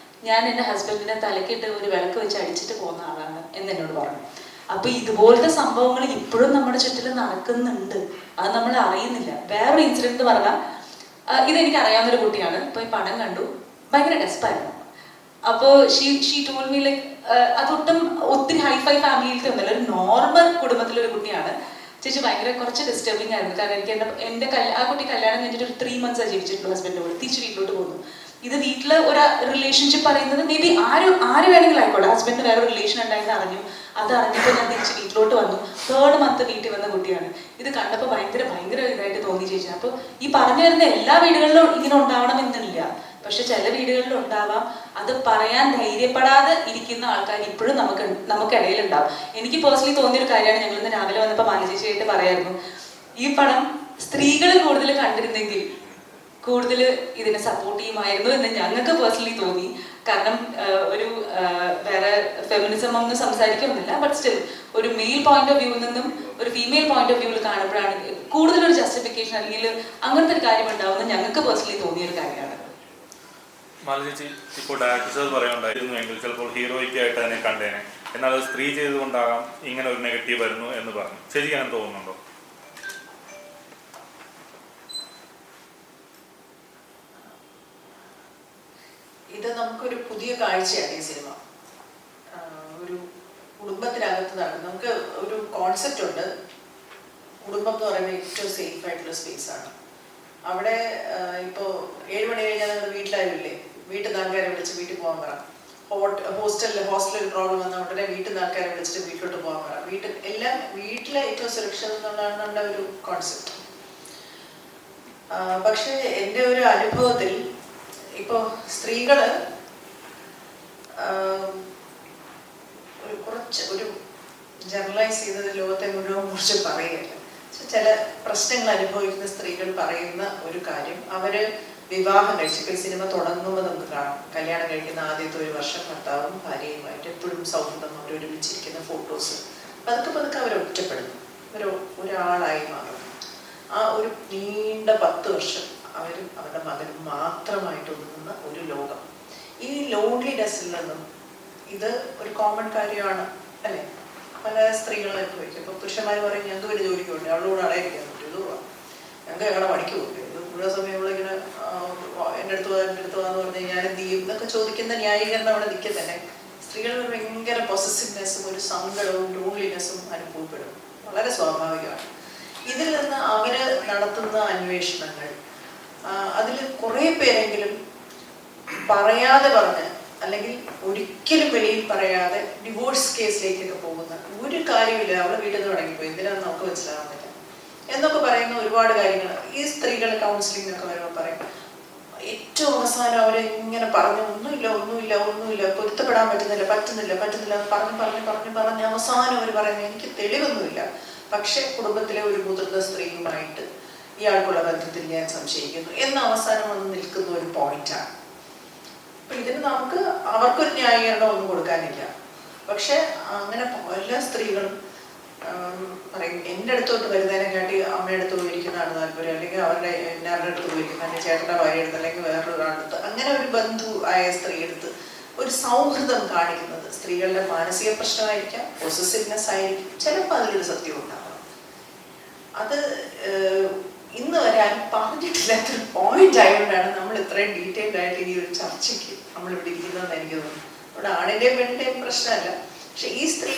ഞാൻ എൻ്റെ ഹസ്ബൻഡിനെ തലക്കിട്ട് ഒരു വിളക്ക് വെച്ച് അടിച്ചിട്ട് പോകുന്ന ആളാണ് എന്നോട് പറഞ്ഞു. അപ്പൊ ഇതുപോലത്തെ സംഭവങ്ങൾ ഇപ്പോഴും നമ്മുടെ ചുറ്റിലും നടക്കുന്നുണ്ട്. അത് നമ്മൾ അറിയുന്നില്ല. വേറൊരു ഇൻസിഡന്റ് പറഞ്ഞാൽ ഇതെനിക്ക് അറിയാവുന്നൊരു കുട്ടിയാണ്. ഇപ്പൊ ഈ പടം കണ്ടു, ഭയങ്കര ഡെസ്പായിരുന്നു. അപ്പോൾ ഷീ ടോൾ മീ ലൈക്ക് അതൊട്ടും ഒത്തിരി ഹൈഫൈ ഫാമിലിയിലത്തെ ഒന്നല്ല, ഒരു നോർമൽ കുടുംബത്തിലൊരു കുട്ടിയാണ്. ചേച്ചി ഭയങ്കര കുറച്ച് ഡിസ്റ്റർബിങ് ആയിരുന്നു. കാരണം എനിക്ക് ആ കുട്ടി കല്യാണം കഴിഞ്ഞിട്ട് ഒരു 3 months ജീവിച്ചിട്ടുള്ളൂ ഹസ്ബൻഡിന്റെ കൂടെ. തിരിച്ച് വീട്ടിലോട്ട് പോകുന്നു. ഇത് വീട്ടില് ഒരു റിലേഷൻഷിപ്പ് പറയുന്നത് മേ ബി ആര് വേണമെങ്കിലും ആയിക്കോട്ടെ. ഹസ്ബൻഡ് വേറെ റിലേഷൻ ഉണ്ടായിരുന്നു അറിഞ്ഞു. അത് അറിഞ്ഞപ്പോൾ ഞാൻ തിരിച്ച് വീട്ടിലോട്ട് വന്നു. 3rd month വീട്ടിൽ വന്ന കുട്ടിയാണ്. ഇത് കണ്ടപ്പോൾ ഭയങ്കര ഇതായിട്ട് തോന്നി ചേച്ചി. അപ്പോൾ ഈ പറഞ്ഞു വരുന്ന എല്ലാ വീടുകളിലും ഇങ്ങനെ ഉണ്ടാവണമെന്നില്ല. പക്ഷെ ചില വീടുകളിൽ ഉണ്ടാവാം. അത് പറയാൻ ധൈര്യപ്പെടാതെ ഇരിക്കുന്ന ആൾക്കാർ ഇപ്പോഴും നമുക്കിടയിൽ ഉണ്ടാവും. എനിക്ക് പേഴ്സണലി തോന്നിയൊരു കാര്യമാണ്, ഞങ്ങൾ ഇന്ന് രാവിലെ വന്നപ്പോൾ മാലചേച്ചിയായിട്ട് പറയായിരുന്നു, ഈ പടം സ്ത്രീകൾ കൂടുതൽ കണ്ടിരുന്നെങ്കിൽ കൂടുതൽ ഇതിനെ സപ്പോർട്ട് ചെയ്യുമായിരുന്നു എന്ന് ഞങ്ങൾക്ക് പേഴ്സണലി തോന്നി. കാരണം ഒരു വേറെ ഫെമിനിസം ഒന്നും സംസാരിക്കുന്നില്ല. ബട്ട് സ്റ്റിൽ ഒരു മെയിൽ പോയിന്റ് ഓഫ് വ്യൂവിൽ നിന്നും ഒരു ഫീമെയിൽ പോയിന്റ് ഓഫ് വ്യൂവിൽ കാണുമ്പോഴാണ് കൂടുതലൊരു ജസ്റ്റിഫിക്കേഷൻ അല്ലെങ്കിൽ അങ്ങനത്തെ ഒരു കാര്യം ഉണ്ടാവുമെന്ന് ഞങ്ങൾക്ക് പേഴ്സണലി തോന്നിയൊരു കാര്യമാണ്. മാലചേച്ചി, ഇപ്പോൾ ഡയറക്ടർ പറയുന്നുണ്ടായിരുന്നുവെങ്കിൽ ചിലപ്പോൾ ഹീറോയ്ക്കായിട്ട് അതിനെ കണ്ടേനെ, എന്നാൽ അത് സ്ത്രീ ചെയ്തുകൊണ്ടാകാം ഇങ്ങനെ ഒരു നെഗറ്റീവ് വരുന്നു എന്ന് പറഞ്ഞു. ശരിക്കും അങ്ങനെ തോന്നുന്നുണ്ടോ? ഇത് നമുക്കൊരു പുതിയ കാഴ്ചയാണ് ഈ സിനിമ. ഒരു കുടുംബത്തിനകത്ത് നടക്കും. നമുക്ക് ഒരു കോൺസെപ്റ്റ് ഉണ്ട്. കുടുംബം എന്ന് പറയുമ്പോൾ ഏറ്റവും സേഫ് ആയിട്ടുള്ള സ്പേസ് ആണ്. അവിടെ ഇപ്പോൾ 7 മണി കഴിഞ്ഞാൽ നിങ്ങൾ വീട്ടിലായില്ലേ, വീട്ടിൽ നിന്ന് ആൾക്കാരെ വിളിച്ച് വീട്ടിൽ പോകാൻ പറ. ഹോസ്റ്റലിൽ ഒരു പ്രോബ്ലം വന്നാൽ ഉടനെ വീട്ടിൽ നിന്ന് ആൾക്കാരെ വിളിച്ചിട്ട് വീട്ടിലോട്ട് പോകാൻ പറ. വീട്ടിലെ ഏറ്റവും സുരക്ഷിതം എന്നുള്ളതാണ് നമ്മുടെ ഒരു കോൺസെപ്റ്റ്. പക്ഷേ എൻ്റെ ഒരു അനുഭവത്തിൽ ഇപ്പോൾ സ്ത്രീകൾ ഒരു ജനറലൈസ് ചെയ്തത് ലോകത്തെ മുഴുവൻ കുറിച്ച് പറയുകയല്ല. ചില പ്രശ്നങ്ങൾ അനുഭവിക്കുന്ന സ്ത്രീകൾ പറയുന്ന ഒരു കാര്യം, അവര് വിവാഹം കഴിച്ച് ഇപ്പോൾ ഈ സിനിമ തുടങ്ങുമ്പോൾ നമുക്ക് കാണാം, കല്യാണം കഴിക്കുന്ന ആദ്യത്തെ 1 വർഷം ഭർത്താവും ഭാര്യയുമായിട്ട് എപ്പോഴും സൗഹൃദം, അവർ ഒരുമിച്ചിരിക്കുന്ന ഫോട്ടോസ്, പതുക്കെ അവർ ഒറ്റപ്പെടുന്നു, ഒരാളായി മാറും. ആ ഒരു നീണ്ട 10 വർഷം അവരും അവരുടെ മകനും മാത്രമായിട്ട് ഒതുങ്ങുന്ന ഒരു ലോകം. ഈ ലോൺലിനെസ്സിൽ നിന്നും ഇത് ഒരു കോമൺ കാര്യമാണ് അല്ലേ? പല സ്ത്രീകളും അനുഭവിക്കും. ഇപ്പോൾ പുരുഷന്മാർ പറയും, ഞങ്ങൾക്ക് വലിയ ജോലിക്ക് പോകണ്ടേ, അവളോട് അടയിരിക്കാൻ പറ്റും, ഇത് ഞങ്ങൾക്ക് ഞങ്ങളുടെ പണിക്ക് പോകണ്ടേ, ഇത് മുഴുവൻ സമയം ഇങ്ങനെ എൻ്റെ അടുത്ത് പോകാന്ന് പറഞ്ഞു കഴിഞ്ഞാൽ എന്ത് ചെയ്യും എന്നൊക്കെ ചോദിക്കുന്ന ന്യായീകരണം അവിടെ നിൽക്കുക തന്നെ. സ്ത്രീകൾ ഭയങ്കര പൊസസീവ്നെസ്സും ഒരു സങ്കടവും ലോൺലിനെസ്സും അനുഭവപ്പെടും. വളരെ സ്വാഭാവികമാണ്. ഇതിൽ നിന്ന് അവര് നടത്തുന്ന അന്വേഷണങ്ങൾ, അതിൽ കുറേ പേരെങ്കിലും പറയാതെ പറഞ്ഞ് അല്ലെങ്കിൽ ഒരിക്കലും വെളിയിൽ പറയാതെ ഡിവോഴ്സ് കേസിലേക്കൊക്കെ പോകുന്ന ഒരു കാര്യമില്ല, അവളെ വീട്ടിൽ നിന്ന് തുടങ്ങിപ്പോയി, എന്തിനാന്ന് നമുക്ക് മനസ്സിലാവുന്നില്ല എന്നൊക്കെ പറയുന്ന ഒരുപാട് കാര്യങ്ങൾ ഈ സ്ത്രീകൾ കൗൺസിലിങ്ങിനൊക്കെ വരുമ്പോൾ പറയും. ഏറ്റവും അവസാനം അവരെ ഇങ്ങനെ പറഞ്ഞു ഒന്നുമില്ല പൊരുത്തപ്പെടാൻ പറ്റുന്നില്ല പറഞ്ഞ് അവസാനം അവർ പറയുന്നത് എനിക്ക് തെളിവൊന്നുമില്ല, പക്ഷെ കുടുംബത്തിലെ ഒരു മുതിർന്ന സ്ത്രീയുമായിട്ട് ഇയാൾക്കുള്ള ബന്ധത്തിൽ ഞാൻ സംശയിക്കുന്നു എന്ന് അവസാനം വന്ന് നിൽക്കുന്ന ഒരു പോയിന്റാണ്. അപ്പൊ ഇതിന് നമുക്ക് അവർക്കൊരു ന്യായീകരണം ഒന്നും കൊടുക്കാനില്ല. പക്ഷെ അങ്ങനെ പല സ്ത്രീകളും പറയും എൻ്റെ അടുത്തോട്ട് വരുന്നതിനെക്കാട്ടി അമ്മയുടെ അടുത്ത് പോയിരിക്കുന്നതാണ് താല്പര്യം, അല്ലെങ്കിൽ അവരുടെ എല്ലാവരുടെ അടുത്ത് പോയിരിക്കുന്ന എൻ്റെ ചേട്ടൻ്റെ ഭാര്യ അടുത്ത് അല്ലെങ്കിൽ വേറൊരാളടുത്ത്, അങ്ങനെ ഒരു ബന്ധു ആയ സ്ത്രീ എടുത്ത് ഒരു സൗഹൃദം കാണിക്കുന്നത് സ്ത്രീകളുടെ മാനസിക പ്രശ്നമായിരിക്കാം, പൊസസീവ്നെസ് ആയിരിക്കും, ചിലപ്പോൾ അതിലൊരു സത്യം ഉണ്ടാവാം. അത് ഇന്ന് വരെ ആരും പറഞ്ഞിട്ടില്ലാത്തൊരു പോയിന്റ് ആയതുകൊണ്ടാണ് നമ്മൾ ഇത്രയും ഡീറ്റെയിൽഡ് ആയിട്ട് ഈ ഒരു ചർച്ചയ്ക്ക് നമ്മളിവിടെ ഇരിക്കുന്നതെന്ന് എനിക്ക് തോന്നുന്നു. ഇവിടെ ആണിന്റെയും പെണ്ണിന്റെയും പ്രശ്നമല്ല, പക്ഷെ ഈ സ്ത്രീ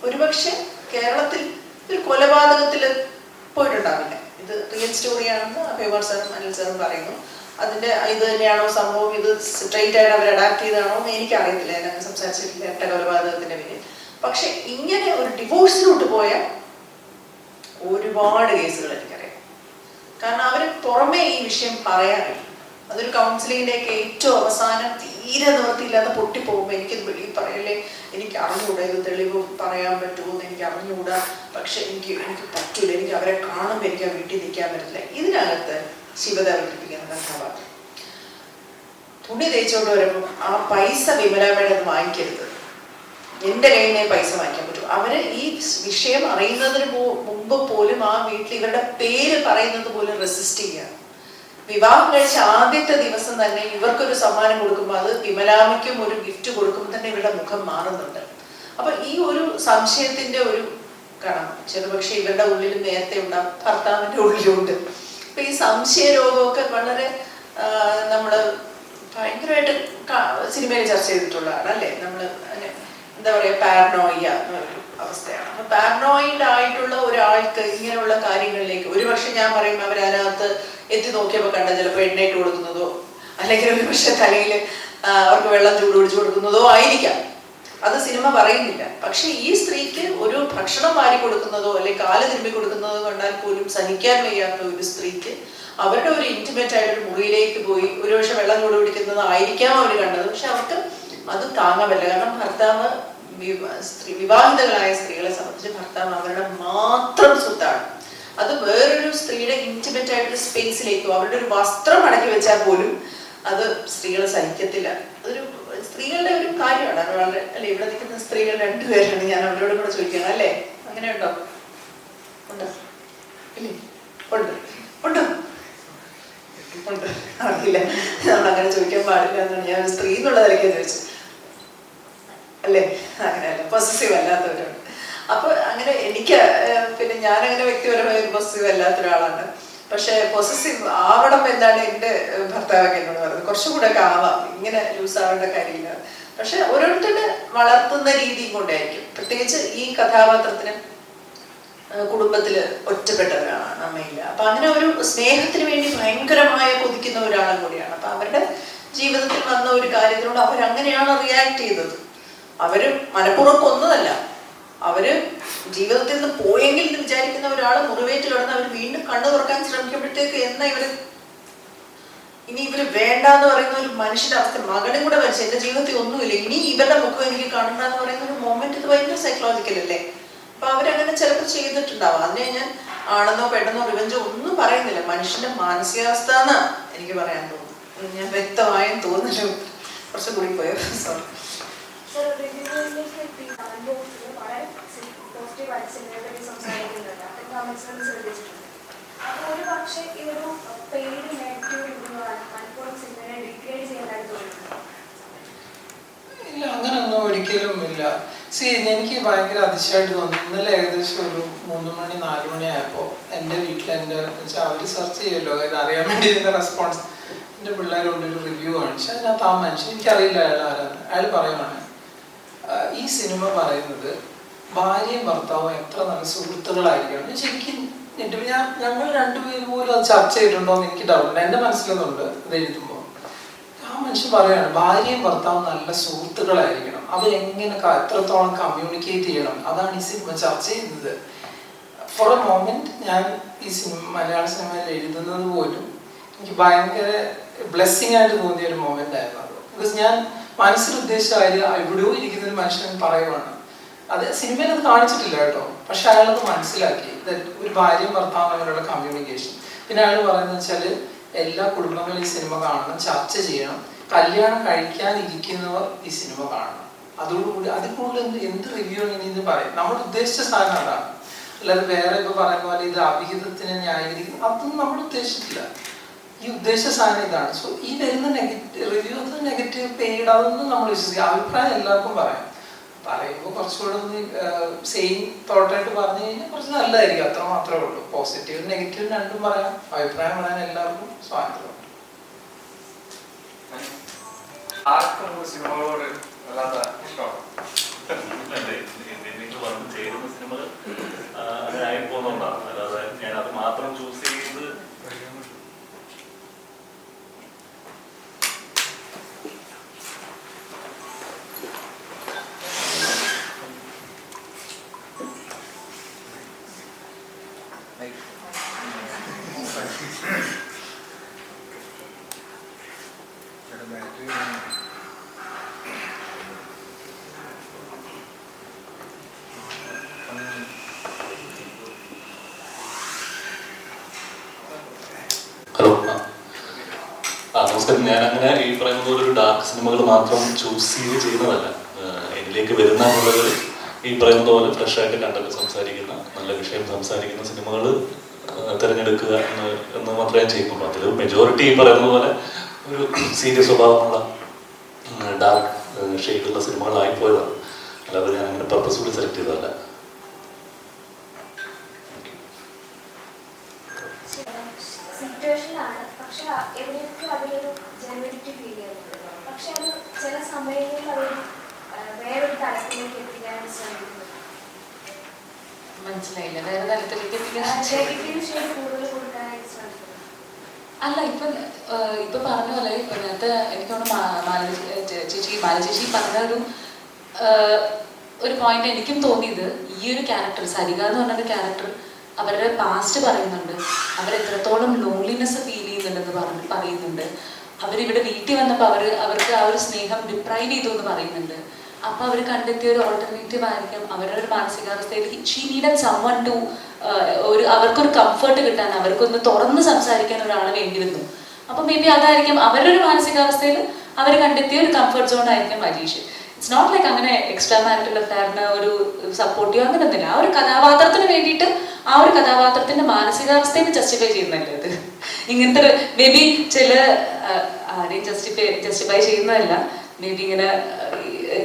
ഒരുപക്ഷെ കേരളത്തിൽ ഒരു കൊലപാതകത്തിൽ പോയിട്ടുണ്ടാവില്ല. ഇത് റിയൽ സ്റ്റോറിയാണെന്ന് അഭിമാർ സാറും അനിൽ സാറും പറയുന്നു. അതിന്റെ ഇത് തന്നെയാണോ സംഭവം, ഇത് സ്ട്രെയിറ്റ് ആയിട്ട് അവർ അഡാപ്റ്റ് ചെയ്താണോ എന്ന് എനിക്കറിയത്തില്ല, ഞാൻ സംസാരിച്ചിട്ടില്ല ഇരട്ട കൊലപാതകത്തിന്റെ പേരിൽ. പക്ഷെ ഇങ്ങനെ ഒരു ഡിവോഴ്സിലോട്ട് പോയ ഒരുപാട് കേസുകൾ എനിക്കറിയാം. കാരണം അവർ പുറമേ ഈ വിഷയം പറയാറില്ല. അതൊരു കൗൺസിലിങ്ങിലേക്ക് ഏറ്റവും അവസാനം തീരെ നിവൃത്തിയില്ലാതെ പൊട്ടിപ്പോകുമ്പോൾ എനിക്കിത് വെളിയിൽ പറയല്ലേ, എനിക്ക് അറിഞ്ഞുകൂടാ, ഇത് തെളിവ് പറയാൻ പറ്റുമോ എന്ന് എനിക്ക് അറിഞ്ഞുകൂടാ, പക്ഷെ എനിക്ക് പറ്റൂല, എനിക്ക് അവരെ കാണുമ്പോൾ എനിക്ക് ആ വീട്ടിൽ നിൽക്കാൻ പറ്റില്ല. ഇതിനകത്ത് ശിവത അവതരിപ്പിക്കുന്ന കഥാപാത്രം തുണി തേച്ചോണ്ട് വരുമ്പോൾ ആ പൈസ വിമലാമ്മയുടെ അത് വാങ്ങിക്കരുത്, എൻ്റെ കയ്യിൽ നിന്ന് പൈസ വാങ്ങിക്കാൻ പറ്റും. അവര് ഈ വിഷയം അറിയുന്നതിന് മുമ്പ് പോലും ആ വീട്ടിൽ ഇവരുടെ പേര് പറയുന്നത് പോലും റെസിസ്റ്റ് ചെയ്യുകയാണ്. വിവാഹം കഴിച്ച ആദ്യത്തെ ദിവസം തന്നെ ഇവർക്കൊരു സമ്മാനം കൊടുക്കുമ്പോൾ അത് വിമലാമയ്ക്കും ഒരു ഗിഫ്റ്റ് കൊടുക്കുമ്പോൾ തന്നെ ഇവരുടെ മുഖം മാറുന്നുണ്ട്. അപ്പൊ ഈ ഒരു സംശയത്തിന്റെ ഒരു കണം ചെറുപക്ഷെ ഇവരുടെ ഉള്ളിൽ നേരത്തെ ഉണ്ടാവും, ഭർത്താവിന്റെ ഉള്ളിലുണ്ട്. അപ്പൊ ഈ സംശയ രോഗമൊക്കെ വളരെ നമ്മള് ഭയങ്കരമായിട്ട് സിനിമയിൽ ചർച്ച ചെയ്തിട്ടുള്ളതാണ് അല്ലേ. നമ്മള് എന്താ പറയാ, പാരനോയ എന്നൊരു അവസ്ഥയാണ്. അപ്പൊ പാരനോയിഡ് ആയിട്ടുള്ള ഒരാൾക്ക് ഇങ്ങനെയുള്ള കാര്യങ്ങളിലേക്ക് ഒരുപക്ഷെ ഞാൻ പറയും അവരതിനകത്ത് എത്തി നോക്കിയപ്പോൾ കണ്ട ചിലപ്പോൾ എണ്ണയിട്ട് കൊടുക്കുന്നതോ അല്ലെങ്കിൽ ഒരു പക്ഷെ തലയിൽ അവർക്ക് വെള്ളം ചൂട് പിടിച്ചു കൊടുക്കുന്നതോ ആയിരിക്കാം. അത് സിനിമ പറയുന്നില്ല. പക്ഷെ ഈ സ്ത്രീക്ക് ഒരു ഭക്ഷണം വാരി കൊടുക്കുന്നതോ അല്ലെങ്കിൽ കാല് തിരുമ്പി കൊടുക്കുന്നതോ കണ്ടാൽ പോലും സഹിക്കാൻ വയ്യാത്ത ഒരു സ്ത്രീക്ക് അവരുടെ ഒരു ഇന്റിമേറ്റ് ആയിട്ടൊരു മുറിയിലേക്ക് പോയി ഒരു പക്ഷെ വെള്ളം ചൂട് പിടിക്കുന്നത് ആയിരിക്കാം അവർ കണ്ടത്. പക്ഷെ അവർക്ക് അത് താങ്ങാമല്ല. കാരണം ഭർത്താവ് വിവാഹിതകളായ സ്ത്രീകളെ സംബന്ധിച്ച് ഭർത്താവ് അവരുടെ മാത്രം സ്വത്താണ്. അത് വേറൊരു സ്ത്രീയുടെ ഇന്റിമേറ്റ് ആയിട്ടൊരു സ്പേസിലേക്കോ അവരുടെ ഒരു വസ്ത്രം അടക്കി വെച്ചാൽ പോലും അത് സ്ത്രീകൾ സഹിക്കത്തില്ല. അതൊരു സ്ത്രീകളുടെ ഒരു കാര്യമാണ്. അത് വളരെ അല്ലെ, ഇവിടെ നിൽക്കുന്ന സ്ത്രീകൾ രണ്ടുപേരാണ്, ഞാൻ അവരോട് കൂടെ ചോദിക്കണം അല്ലേ, അങ്ങനെ ഉണ്ടോ? ഉണ്ടോ? ഇല്ലേ? ഉണ്ട് ഉണ്ടോ? ഉണ്ട്. അറിയില്ല, നമ്മൾ അങ്ങനെ ചോദിക്കാൻ പാടില്ല എന്നാണ് ഞാൻ സ്ത്രീ എന്നുള്ള നിലയ്ക്ക് ചോദിച്ചത് അല്ലേ. അങ്ങനെയല്ല, പോസസീവ് അല്ലാത്തവരുണ്ട്. അപ്പൊ അങ്ങനെ എനിക്ക് പിന്നെ ഞാനങ്ങനെ വ്യക്തിപരമായി പോസസീവ് അല്ലാത്ത ഒരാളാണ്. പക്ഷെ പോസസീവ് ആവണം എന്നാണ് എൻ്റെ ഭർത്താവൊക്കെ എന്നോട് പറയുന്നത്. കുറച്ചുകൂടെ ഒക്കെ ആവാം, ഇങ്ങനെ ലൂസ് ആവേണ്ട കാര്യമില്ല. പക്ഷെ ഓരോരുത്തരുടെ വളർത്തുന്ന രീതിയും കൊണ്ടായിരിക്കും. പ്രത്യേകിച്ച് ഈ കഥാപാത്രത്തിന് കുടുംബത്തില് ഒറ്റപ്പെട്ട ഒരാളാണ്, അമ്മയില്ല. അപ്പൊ അങ്ങനെ ഒരു സ്നേഹത്തിന് വേണ്ടി ഭയങ്കരമായ കൊതിക്കുന്ന ഒരാളും കൂടിയാണ്. അപ്പൊ അവരുടെ ജീവിതത്തിൽ വന്ന ഒരു കാര്യത്തിനോട് അവരങ്ങനെയാണ് റിയാക്ട് ചെയ്തത്. അവര് മനഃപൂർവ്വം കൊന്നതല്ല, അവര് ജീവിതത്തിൽ നിന്ന് പോയെങ്കിൽ എന്ന് വിചാരിക്കുന്ന ഒരാളെ മുറിവേറ്റ് കിടന്ന് അവർ വീണ്ടും കണ്ണു തുറക്കാൻ ശ്രമിക്കുമ്പോഴത്തേക്ക് എന്നാ ഇനി ഇവര് വേണ്ടാന്ന് പറയുന്ന ഒരു മനുഷ്യന്റെ അവസ്ഥ. മകനും കൂടെ മരിച്ചു, എന്റെ ജീവിതത്തിൽ ഒന്നുമില്ല, ഇനി ഇവരുടെ മുഖം എനിക്ക് കാണണ്ട എന്ന് പറയുന്ന ഒരു മൊമെന്റ്, ഇത് ഭയങ്കര സൈക്കോളജിക്കൽ അല്ലേ. അപ്പൊ അവരങ്ങനെ ചിലപ്പോൾ ചെയ്തിട്ടുണ്ടാവാം. അതിനെ ഞാൻ ആണെന്നോ പെട്ടെന്നോ റിവെഞ്ചോ ഒന്നും പറയുന്നില്ല. മനുഷ്യന്റെ മാനസികാവസ്ഥ എന്ന് എനിക്ക് പറയാൻ തോന്നുന്നു. ഞാൻ വ്യക്തമായും തോന്നുന്നു, കുറച്ചും കൂടി പോയോ. സോറി. ഒരു പക്ഷേ ഇതൊരു പെയ്ഡ് നെഗറ്റീവ് റിവ്യൂവാണ്, മനഃപൂർവ്വം സിനിമയെ ഡിഗ്രേഡ് ചെയ്യാനായിട്ട് തോന്നുന്നത്. ഇല്ല, അങ്ങനെയൊന്നും ഒരിക്കലും ഇല്ല. എനിക്ക് ഭയങ്കര അതിശയമായിട്ട് തോന്നി. ഇന്നലെ ഏകദേശം ഒരു 3 മണി 4 മണി ആയപ്പോൾ എൻ്റെ വീട്ടിൽ അവർ സെർച്ച് ചെയ്യുമല്ലോ ഇത് അറിയാൻ വേണ്ടി ഇതിൻ്റെ റെസ്പോൺസ്. എൻ്റെ പിള്ളേരോട് ഒരു റിവ്യൂ കാണിച്ചു. അതിനകത്ത് ആ മനുഷ്യൻ, എനിക്കറിയില്ല അയാൾ ആരാണ്, അയാൾ പറയുവാണ് ഈ സിനിമ പറയുന്നത് ഭാര്യയും ഭർത്താവും എത്ര നല്ല സുഹൃത്തുക്കളായിരിക്കണം. ശരിക്കും എന്നിട്ട് ഞങ്ങൾ രണ്ടുപേരും പോലും അത് ചർച്ച ചെയ്തിട്ടുണ്ടോ എന്ന് എനിക്ക് ഡൗട്ടുണ്ട്. എൻ്റെ മനസ്സിലൊന്നുണ്ട് ഇത് എഴുതുമ്പോൾ. ആ മനുഷ്യൻ പറയാണ് ഭാര്യയും ഭർത്താവും നല്ല സുഹൃത്തുക്കളായിരിക്കണം, അവരെങ്ങനെ എത്രത്തോളം കമ്മ്യൂണിക്കേറ്റ് ചെയ്യണം, അതാണ് ഈ സിനിമ ചർച്ച ചെയ്യുന്നത്. ഫോർ എ മൊമെന്റ് ഞാൻ ഈ സിനിമ മലയാള സിനിമയിൽ എഴുതുന്നത് പോലും എനിക്ക് ഭയങ്കര ബ്ലെസ്സിങ് ആയിട്ട് തോന്നിയ ഒരു മൊമെന്റ് ആയിരുന്നു അത്. ബിക്കോസ് ഞാൻ മനസ്സിൽ ഉദ്ദേശിച്ച കാര്യം എവിടെയോ ഇരിക്കുന്ന ഒരു മനുഷ്യൻ പറയുവാണ്. അത് സിനിമയിൽ അത് കാണിച്ചിട്ടില്ല കേട്ടോ, പക്ഷെ അയാളത് മനസ്സിലാക്കി ഒരു ഭാര്യയും ഭർത്താവും തമ്മിലുള്ള കമ്മ്യൂണിക്കേഷൻ. പിന്നെ അയാൾ പറയുന്നത് വെച്ചാൽ എല്ലാ കുടുംബങ്ങളും ഈ സിനിമ കാണണം, ചർച്ച ചെയ്യണം, കല്യാണം കഴിക്കാനിരിക്കുന്നവർ ഈ സിനിമ കാണണം. അതോടുകൂടി അതിൽ കൂടുതൽ എന്ത് റിവ്യൂ ആണ് ഇനി പറയും. നമ്മൾ ഉദ്ദേശിച്ച സാധനം അതാണ്, അല്ലാതെ വേറെ ഇപ്പൊ പറയുന്ന പോലെ ഇത് അവിഹിതത്തിനെ ന്യായീകരിക്കുന്നു അതൊന്നും നമ്മൾ ഉദ്ദേശിച്ചിട്ടില്ല. ഈ ഉദ്ദേശിച്ച സാധനം ഇതാണ്. സോ ഈ വരുന്ന റിവ്യൂ അത് നെഗറ്റീവ് പെയ്ഡ് അതൊന്നും നമ്മൾ വിശ്വസിക്കുക. അഭിപ്രായം എല്ലാവർക്കും പറയാം. പറയുമ്പോൾ കുറച്ചുകൂടെ ഒന്ന് സെയിം തോട്ടായിട്ട് പറഞ്ഞു കഴിഞ്ഞാൽ കുറച്ച് നല്ലതായിരിക്കും, അത്ര മാത്രമേ ഉള്ളൂ. പോസിറ്റീവ് നെഗറ്റീവ് രണ്ടും പറയാം, അഭിപ്രായം പറയാൻ എല്ലാവർക്കും സ്വാതന്ത്ര്യമുണ്ട്. സിനിമകളോട് വല്ലാത്ത ഇഷ്ടമാണ്. ചേരുന്ന സിനിമകൾ അങ്ങനെ ആയിപ്പോന്നുണ്ടാണ്, അല്ലാതെ ഞാൻ അത് മാത്രം ചൂസ് ചെയ്ത് ഹലോ, നമസ്കാരം. ഞാനങ്ങനെ ഈ പറയുന്ന പോലെ ഒരു ഡാർക്ക് സിനിമകൾ മാത്രം ചൂസ് ചെയ്ത് ചെയ്യുന്നതല്ല. എന്നിലേക്ക് വരുന്ന ആളുകൾ ഈ പറയുന്ന പോലെ ഫ്രഷായിട്ട് കണ്ടൊക്കെ സംസാരിക്കുന്ന, നല്ല വിഷയം സംസാരിക്കുന്ന സിനിമകൾ തിരഞ്ഞെടുക്കുക എന്ന് മാത്രമേ ഞാൻ ചെയ്യുന്നുള്ളൂ. അതിൽ മെജോറിറ്റി ഈ പറയുന്ന പോലെ ഒരു സീരിയസ് സ്വഭാവമുള്ള ഡാർക്ക് ഷെയ്ഡുള്ള സിനിമകളായിപ്പോയതാണ്, അല്ലാതെ ഞാൻ അങ്ങനെ പർപ്പസ്ഫുള്ളി സെലക്ട് ചെയ്തതല്ല. സിറ്റുവേഷനിലാണ്, പക്ഷെ എവിടെയൊക്കെ അതിലൊരു ജെനുവിനിറ്റി ഫീൽ ചെയ്യുന്നുണ്ട്. പക്ഷെ അത് ചില സമയങ്ങളിൽ അവർ വേറൊരു തലത്തിലേക്ക് എത്തിക്കാനായിട്ട് ശ്രമിക്കുന്നു. മനസ്സിലായില്ല, വേറെ തലത്തിലേക്ക് എത്തിക്കാൻ കൂടുതൽ കൊടുക്കാനായിട്ട് ശ്രമിക്കുന്നു. അല്ല, ഇപ്പൊ പറഞ്ഞ പോലെ ഇപ്പൊ നേരത്തെ എനിക്ക് തോന്നുന്നു മാല ചേച്ചി പറഞ്ഞ ഒരു പോയിന്റ് എനിക്കും തോന്നിയത്, ഈ ഒരു ക്യാരക്ടർ സരിക എന്ന് പറഞ്ഞൊരു ക്യാരക്ടർ അവരുടെ പാസ്റ്റ് പറയുന്നുണ്ട്, അവരെത്രത്തോളം ലോൺലിനെസ് ഫീൽ ചെയ്യുന്നുണ്ടെന്ന് പറയുന്നുണ്ട്. അവരിവിടെ വീട്ടിൽ വന്നപ്പോൾ അവർക്ക് ആ ഒരു സ്നേഹം ഡിപ്രൈവ് ചെയ്തു എന്ന് പറയുന്നുണ്ട്. അപ്പൊ അവർ കണ്ടെത്തിയ ഒരു ഓൾട്ടർനേറ്റീവ് ആയിരിക്കും അവരുടെ ഒരു മാനസികാവസ്ഥയിൽ ഷീ നീഡഡ് സമ്മൺ ടു അവർക്കൊരു കംഫർട്ട് കിട്ടാൻ, അവർക്കൊന്ന് തുറന്ന് സംസാരിക്കാൻ ഒരാൾ വേണ്ടി വന്നു. അപ്പൊ മേ ബി അതായിരിക്കും അവരുടെ ഒരു മാനസികാവസ്ഥയിൽ അവർ കണ്ടെത്തിയ ഒരു കംഫർട്ട് സോൺ ആയിരിക്കും അജീഷ്. ഇറ്റ്സ് നോട്ട് ലൈക്ക് അങ്ങനെ എക്സ്ട്രാ മാരിറ്റൽ അഫെയറിന് ഒരു സപ്പോർട്ടീവ് അങ്ങനെ ഒന്നുമില്ല. ആ ഒരു കഥാപാത്രത്തിന് വേണ്ടിയിട്ട് ആ ഒരു കഥാപാത്രത്തിന്റെ മാനസികാവസ്ഥയെ ജസ്റ്റിഫൈ ചെയ്യുന്നല്ലേ അത്. ഇങ്ങനത്തെ ഒരു മേ ബി ചില ആരെയും ജസ്റ്റിഫൈ ചെയ്യുന്നതല്ല, മേ ബി ഇങ്ങനെ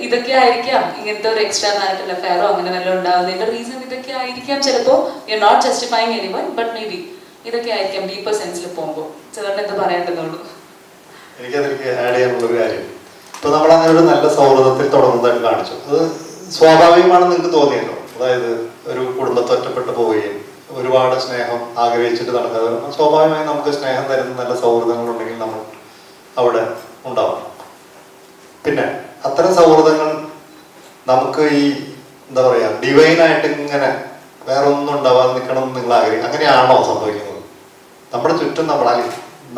ഇതൊക്കെ ആയിരിക്കാം ഇങ്ങനത്തെ ഒരു എക്സ്ട്രാ മാരിറ്റൽ അഫെയറോ അങ്ങനെ വല്ലതും ഉണ്ടാവുന്നതിന്റെ റീസൺ ഇതൊക്കെ ആയിരിക്കാം. ചിലപ്പോൾ you not justifying anyone, but may be ഇതൊക്കെ ആയിരിക്കാം ഡീപ്പർ സെൻസിൽ പോകുമ്പോൾ. ചേർന്ന് എന്ത് പറയേണ്ടതുള്ളൂ. എനിക്കതിലേക്ക് ആഡ് ചെയ്യാനുള്ളൊരു കാര്യം, ഇപ്പൊ നമ്മൾ അങ്ങനെ ഒരു നല്ല സൗഹൃദത്തിൽ തുടങ്ങുന്നതായിട്ട് കാണിച്ചു. അത് സ്വാഭാവികമാണെന്ന് നിങ്ങൾക്ക് തോന്നിയല്ലോ. അതായത് ഒരു കുടുംബത്തെ ഒറ്റപ്പെട്ടു പോവുകയും ഒരുപാട് സ്നേഹം ആഗ്രഹിച്ചിട്ട് നടക്കാതെ സ്വാഭാവികമായും നമുക്ക് സ്നേഹം തരുന്ന നല്ല സൗഹൃദങ്ങളുണ്ടെങ്കിൽ നമ്മൾ അവിടെ ഉണ്ടാവും. പിന്നെ അത്തരം സൗഹൃദങ്ങൾ നമുക്ക് ഈ എന്താ പറയാ ഡിവൈനായിട്ട് ഇങ്ങനെ വേറെ ഒന്നും ഉണ്ടാവാതെ നിൽക്കണം എന്ന് നിങ്ങൾ ആഗ്രഹിക്കും. അങ്ങനെയാണോ സംഭവിക്കുന്നത്? നമ്മുടെ ചുറ്റും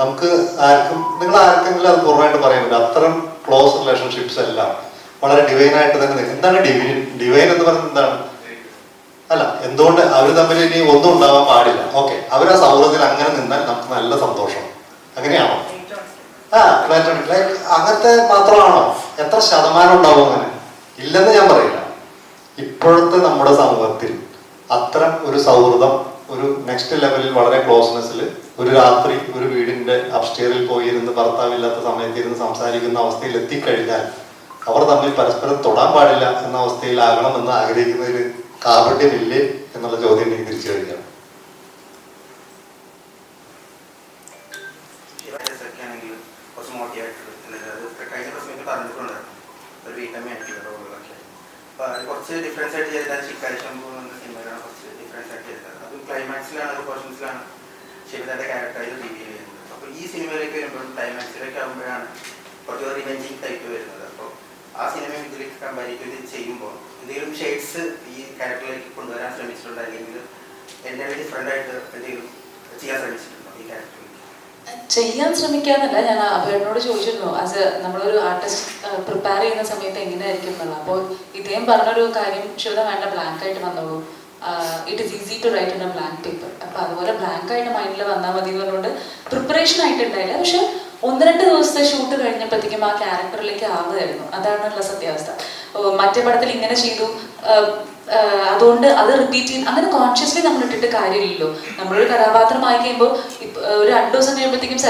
നമുക്ക് ആർക്കും, നിങ്ങൾ ആർക്കെങ്കിലും അത് പൂർണ്ണമായിട്ട് പറയാൻ പറ്റില്ല. അത്തരം ക്ലോസ് റിലേഷൻഷിപ്സ് എല്ലാം വളരെ ഡിവൈനായിട്ട് തന്നെ നിൽക്കും. എന്താണ് ഡിവൈൻ എന്ന് പറയുന്നത്? എന്താണ്? അല്ല, എന്തുകൊണ്ട് അവർ തമ്മിൽ ഇനി ഒന്നും ഉണ്ടാവാൻ പാടില്ല. ഓക്കെ, അവർ ആ സൗഹൃദത്തിൽ അങ്ങനെ നിന്നാൽ നമുക്ക് നല്ല സന്തോഷം. അങ്ങനെയാണോ? പ്ലാറ്റോണിക് ലൈക്ക് അങ്ങനത്തെ മാത്രമാണോ? എത്ര ശതമാനം ഉണ്ടാവും അങ്ങനെ? ഇല്ലെന്ന് ഞാൻ പറയില്ല. ഇപ്പോഴത്തെ നമ്മുടെ സമൂഹത്തിൽ അത്തരം ഒരു സൗഹൃദം ഒരു നെക്സ്റ്റ് ലെവലിൽ വളരെ ക്ലോസ്നെസ്സിൽ ഒരു രാത്രി ഒരു വീടിന്റെ അപ്സ്റ്റെയറിൽ പോയി ഇരുന്ന് ഭർത്താവില്ലാത്ത സമയത്ത് ഇരുന്ന് സംസാരിക്കുന്ന അവസ്ഥയിൽ എത്തിക്കഴിഞ്ഞാൽ അവർ തമ്മിൽ പരസ്പരം തൊടാൻ പാടില്ല എന്ന അവസ്ഥയിലാകണമെന്ന് ആഗ്രഹിക്കുന്നതിൽ കാപട്യമില്ലേ എന്നുള്ള ചോദ്യം എനിക്ക് തിരിച്ചു കഴിഞ്ഞാൽ കുറച്ച് മോട്ടിയായിട്ടുള്ളത് കഴിഞ്ഞ ദിവസം പറഞ്ഞിട്ടുണ്ടായിരുന്നു ഒരു വീട്ടമ്മയായിട്ടുള്ള റോളുകളൊക്കെ. കുറച്ച് ഡിഫറൻസ് ആയിട്ട് ചെയ്താൽ ശിക്കാരി ശംഭു എന്ന സിനിമയിലാണ് കുറച്ച് ഡിഫറൻസ് ആയിട്ട് ചെയ്തത്. അത് ക്ലൈമാക്സിലാണ്, ഒരു പോർഷൻസിലാണ് ശിവദാന്റെ ക്യാരക്ടറായി റിവീൽ ചെയ്യുന്നത്. അപ്പോൾ ഈ സിനിമയിലേക്ക് വരുമ്പോൾ ക്ലൈമാക്സിലേക്ക് ആകുമ്പോഴാണ് കുറച്ച് റിവെഞ്ചിങ് ടൈപ്പ് വരുന്നത്. അപ്പോൾ ആ സിനിമയും ഇതിലേക്ക് കമ്പാരിറ്റീവ് ചെയ്യുമ്പോൾ എന്തെങ്കിലും ഷെയ്ഡ്സ് ഈ ക്യാരക്ടറിലേക്ക് കൊണ്ടുവരാൻ ശ്രമിച്ചിട്ടുണ്ടോ, അല്ലെങ്കിൽ എന്തെങ്കിലും ഡിഫറെൻ്റ് ആയിട്ട് എന്തെങ്കിലും ചെയ്യാൻ ശ്രമിച്ചിട്ടുണ്ടോ ഈ ക്യാരക്ടറിൽ? ചെയ്യാൻ ശ്രമിക്കാന്നല്ല, ഞാൻ അവരോട് ചോദിച്ചിരുന്നു ആസ് എ നമ്മളൊരു ആർട്ടിസ്റ്റ് പ്രിപ്പയർ ചെയ്യുന്ന സമയത്ത് എങ്ങനെയായിരിക്കും എന്നുള്ളത്. അപ്പോൾ ഇദ്ദേഹം പറഞ്ഞൊരു കാര്യം, ശിവദ വേണ്ട ബ്ലാങ്ക് ആയിട്ട് വന്നോളൂ, it is easy to write in a blank paper. അപ്പോൾ അതുപോലെ ബ്ലാങ്ക് ആയിട്ട് മൈൻഡിൽ വന്നാൽ മതി എന്ന് പറഞ്ഞുകൊണ്ട് പ്രിപ്പറേഷൻ ആയിട്ടുണ്ടായില്ല. പക്ഷെ 1-2 ദിവസത്തെ ഷൂട്ട് കഴിഞ്ഞപ്പോഴത്തേക്കും ആ ക്യാരക്ടറിലേക്ക് ആവുകയായിരുന്നു. അതാണുള്ള സത്യാവസ്ഥ. മറ്റേ പടത്തിൽ ഇങ്ങനെ ചെയ്തു, അതുകൊണ്ട് അത് റിപ്പീറ്റ് ചെയ്യും, അങ്ങനെ കോൺഷ്യസ്ലി നമ്മൾ ഇട്ടിട്ട് കാര്യമില്ലല്ലോ. നമ്മളൊരു കഥാപാത്രമായി കഴിയുമ്പോൾ ഒരു 2 ദിവസം കഴിയുമ്പോഴത്തേക്കും